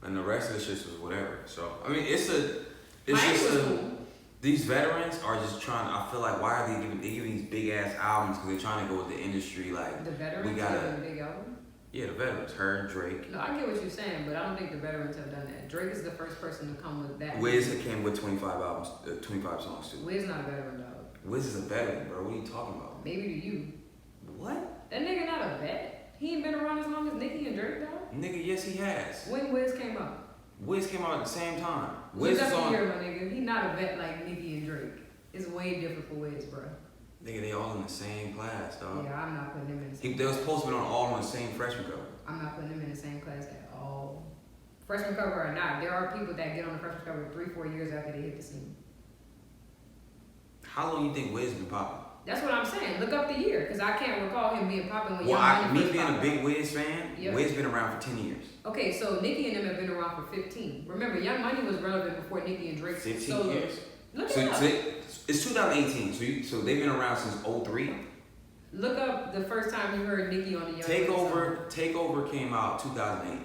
And the rest of the shit was whatever. So I mean, it's Miami just was cool. these veterans are just trying. I feel like why are they giving these big ass albums because they're trying to go with the industry like The veterans we gotta have a big album. yeah the veterans her Drake. No, I get what you're saying, but I don't think the veterans have done that. Drake is the first person to come with that. Wiz came with 25 albums, 25 songs too. Wiz not a veteran dog. Wiz is a veteran, bro. What are you talking about? Maybe to you. What? That nigga not a vet. He ain't been around as long as Nicki and Drake dog. Nigga, yes he has. When Wiz came out. Wiz came out at the same time. Wiz Wiz is on. here, my nigga. He not a vet like Nicki and Drake. It's way different for Wiz, bro. Nigga, they all in the same class, dog. Yeah, I'm not putting him in the same They was supposed to be all on the same freshman cover. I'm not putting them in the same class at all. Freshman cover or not, there are people that get on the freshman cover 3-4 years after they hit the scene. How long you think Wiz been popping? That's what I'm saying. Look up the year, because I can't recall him being popping when Well, Young Money me first being popped a big up. Wiz fan, Yep. Wiz been around for 10 years. Okay, so Nicki and them have been around for 15. Remember, Young Money was relevant before Nicki and Drake. 15 solo. years. Look So, it up. so it's 2018, so they've been around since 03. Look up the first time you heard Nicki on the Young Money song. Takeover came out 2008.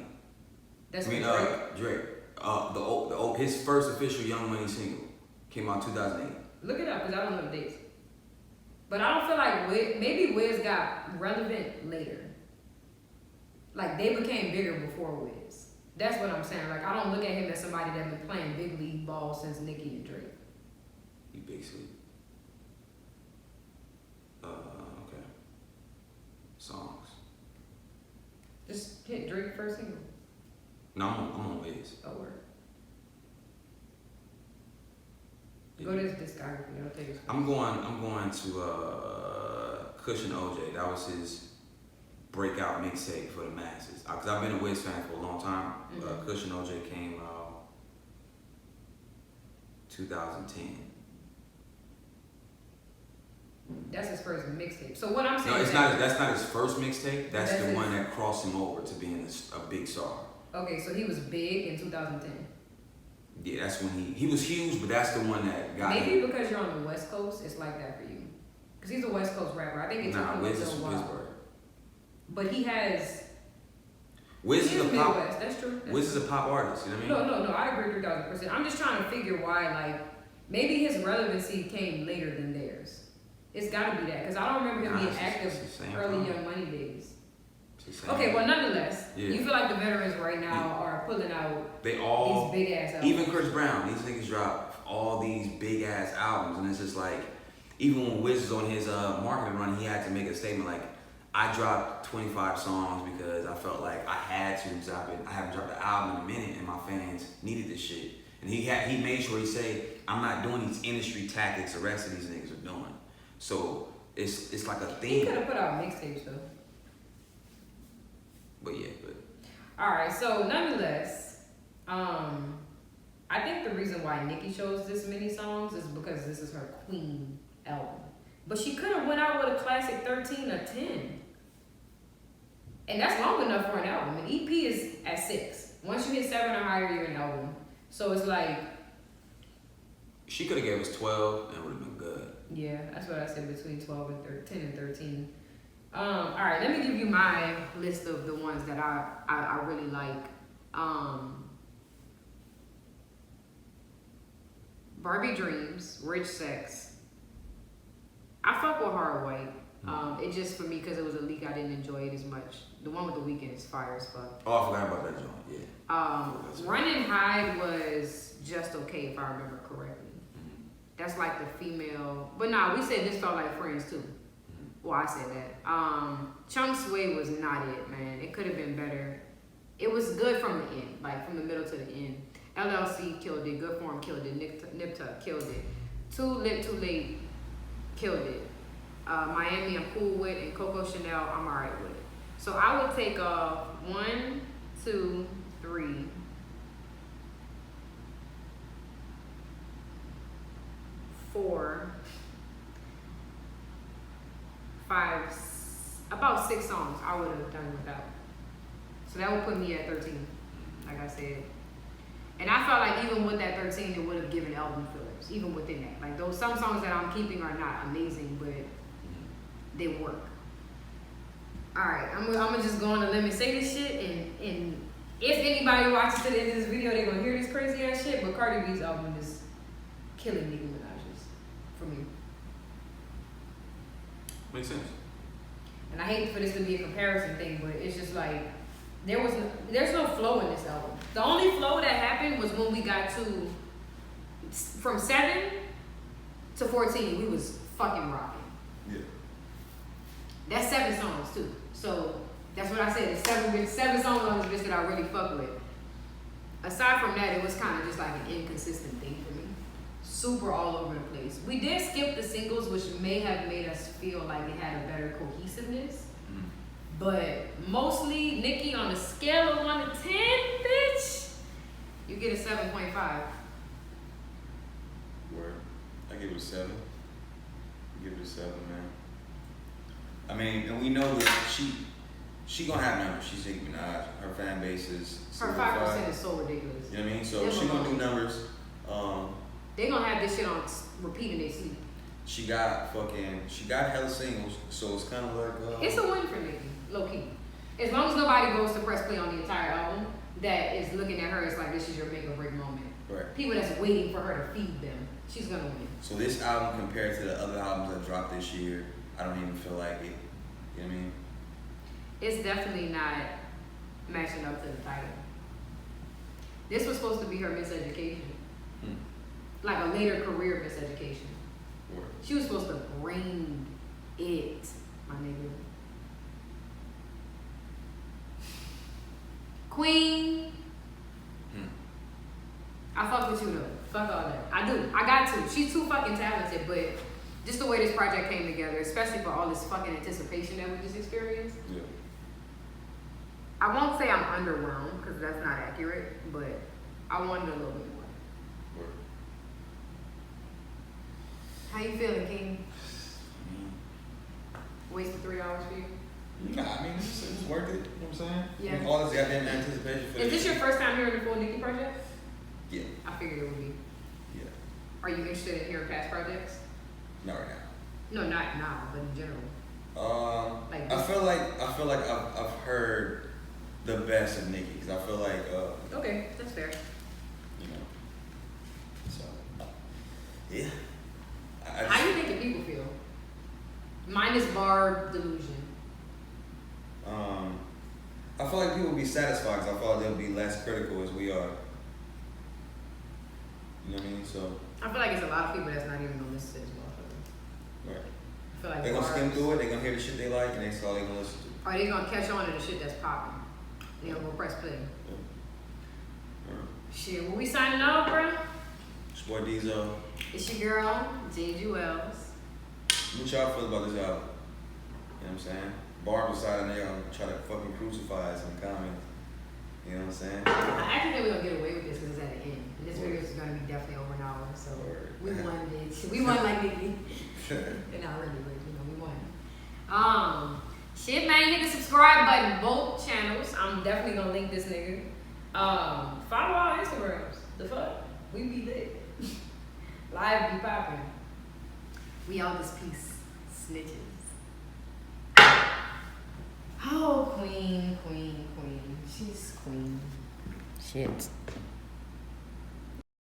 That's I mean, Drake. Drake. His first official Young Money single came out 2008. Look it up, because I don't know the dates. But I don't feel like maybe Wiz got relevant later. Like, they became bigger before Wiz. That's what I'm saying. Like, I don't look at him as somebody that's been playing big league ball since Nicki and Drake. You big sleep. Okay. Songs. Just hit Drake first single. No, I'm on Wiz. Oh, word. Go to his discography. I'll tell you. I'm going to Cushion OJ. That was his breakout mixtape for the masses. Cause I've been a Wiz fan for a long time. Mm-hmm. Cushion OJ came out 2010. That's his first mixtape. So what I'm saying No, it's is not. That's not his first mixtape. That's That's the his- one that crossed him over to being a big star. Okay, so he was big in 2010. Yeah, that's when he was huge, but that's the one that got Maybe him. because you're on the West Coast, it's like that for you. Because he's a West Coast rapper. I think it took Nah, him a Wiz is little while. Wizword. But he has. Wiz he is is a pop. Midwest. That's true. That's Wiz is a pop artist. You know what I mean? No, I agree 3,000%. I'm just trying to figure why, like, maybe his relevancy came later than theirs. It's got to be that, because I don't remember him Nah, being it's active the same early time. Young Money days. It's the same. Okay, well, nonetheless, Yeah. you feel like the veterans right now are pulling out They all, these big ass albums. even Chris Brown, these niggas drop all these big ass albums, and it's just like, even when Wiz was on his marketing run, he had to make a statement like, I dropped 25 songs because I felt like I had to, because I haven't dropped an album in a minute, and my fans needed this shit. And he made sure he said, I'm not doing these industry tactics the rest of these niggas are doing. So it's like a He thing. could have put out mixtapes though. But yeah, All right, so nonetheless, I think the reason why Nicki chose this many songs is because this is her Queen album. But she could have went out with a classic 13 or 10. And that's long enough for an album. An EP is at 6. Once you hit 7 or higher, you're an album. So it's like... She could have gave us 12 and would have been good. Yeah, that's what I said, between 12 and 10 and 13. All right, let me give you my list of the ones that I really like. Barbie Dreams, Rich Sex. I fuck with Hard White. It just, for me, because it was a leak, I didn't enjoy it as much. The one with the Weeknd is fire as fuck. Oh, I forgot about that joint, yeah. Run and Hide was just okay, if I remember correctly. That's like the female, but nah, we said this felt like Friends too. Well, I said that. Chun Swae was not it, man. It could have been better. It was good from the end, like from the middle to the end. LLC killed it. Good Form killed it. Nip Tuck killed it. Too Lit, Too Late killed it. Miami I'm cool with, and Coco Chanel I'm alright with. So I would take off 1, 2, 3, 4, 5, about 6 songs I would have done without. So that would put me at 13, like I said. And I felt like even with that 13, it would have given album fillers, even within that. Like those, some songs that I'm keeping are not amazing, but they work. All right, I'm gonna just go on a limb and say this shit, and if anybody watches to the end of this video, they're gonna hear this crazy ass shit, but Cardi B's album is killing Nicki Minaj's for me. Makes sense. And I hate for this to be a comparison thing, but it's just like, there's no flow in this album. The only flow that happened was when we got to, from 7 to 14, we was fucking rocking. Yeah. That's 7 songs too. So that's what I said. There's 7 songs on this bitch that I really fuck with. Aside from that, it was kind of just like an inconsistent thing for me. Super all over the place. We did skip the singles, which may have made us feel like it had a better cohesiveness. But mostly, Nicki, on a scale of 1 to 10, bitch, you get a 7.5. Word. I give it a 7. Give it a 7, man. I mean, and we know that she gonna have numbers. She's Nicki Minaj. Her fan base is her 5% is so ridiculous. You know what I mean? So she gonna do numbers. They gonna have this shit on repeat in their sleep. She got hella singles, so it's kind of like it's a win for Nicki, low key. As long as nobody goes to press play on the entire album that is looking at her, it's like this is your make or break moment. Right. People that's waiting for her to feed them, she's gonna win. So this album compared to the other albums that dropped this year, I don't even feel like it. You know what I mean? It's definitely not matching up to the title. This was supposed to be her miseducation. Like a later career miseducation. Word. She was supposed to bring it, my nigga. Queen. I fuck with you though. Fuck all that. I do. I got to. She's too fucking talented, but just the way this project came together, especially for all this fucking anticipation that we just experienced. Yeah. I won't say I'm underwhelmed, because that's not accurate, but I wanted a little bit more. Word. How you feeling, King? Wasted 3 hours for you? Nah, I mean, it's worth it. You know what I'm saying? Yeah. All this goddamn anticipation for Is this your first time hearing the full Nicki project? Yeah. I figured it would be. Yeah. Are you interested in hearing past projects? Not right now. No, not now, but in general. Like I feel like I've heard the best of Nicki, because I feel like okay, that's fair. you know. So yeah. How do you think the people feel? Minus Barb delusion. I feel like people will be satisfied, because I feel like they'll be less critical as we are. You know what I mean? So I feel like it's a lot of people that's not even gonna listen to this motherfucker. right. I feel like They're gonna skim through it, they're gonna hear the shit they like, and that's all they're gonna listen to. Are they gonna catch on to the shit that's popping? They gonna go press play. Yeah. Shit, when we signing off, bro? It's boy Diesel. It's your girl, Jayde Juelz. What y'all feel about this album? You know what I'm saying? Barbz was side in there trying to fucking crucify us in the comments. You know what I'm saying? I actually think we're gonna get away with this because it's at the end. And this video is gonna be definitely over an hour, so we won, bitch. We won like Nicki. And not really, but you know, we won. Shit, man, hit the subscribe button, both channels. I'm definitely gonna link this nigga. Follow our Instagrams. The fuck, we be there. Live be popping. We all this piece, snitches. Oh, queen. She's queen. Shit.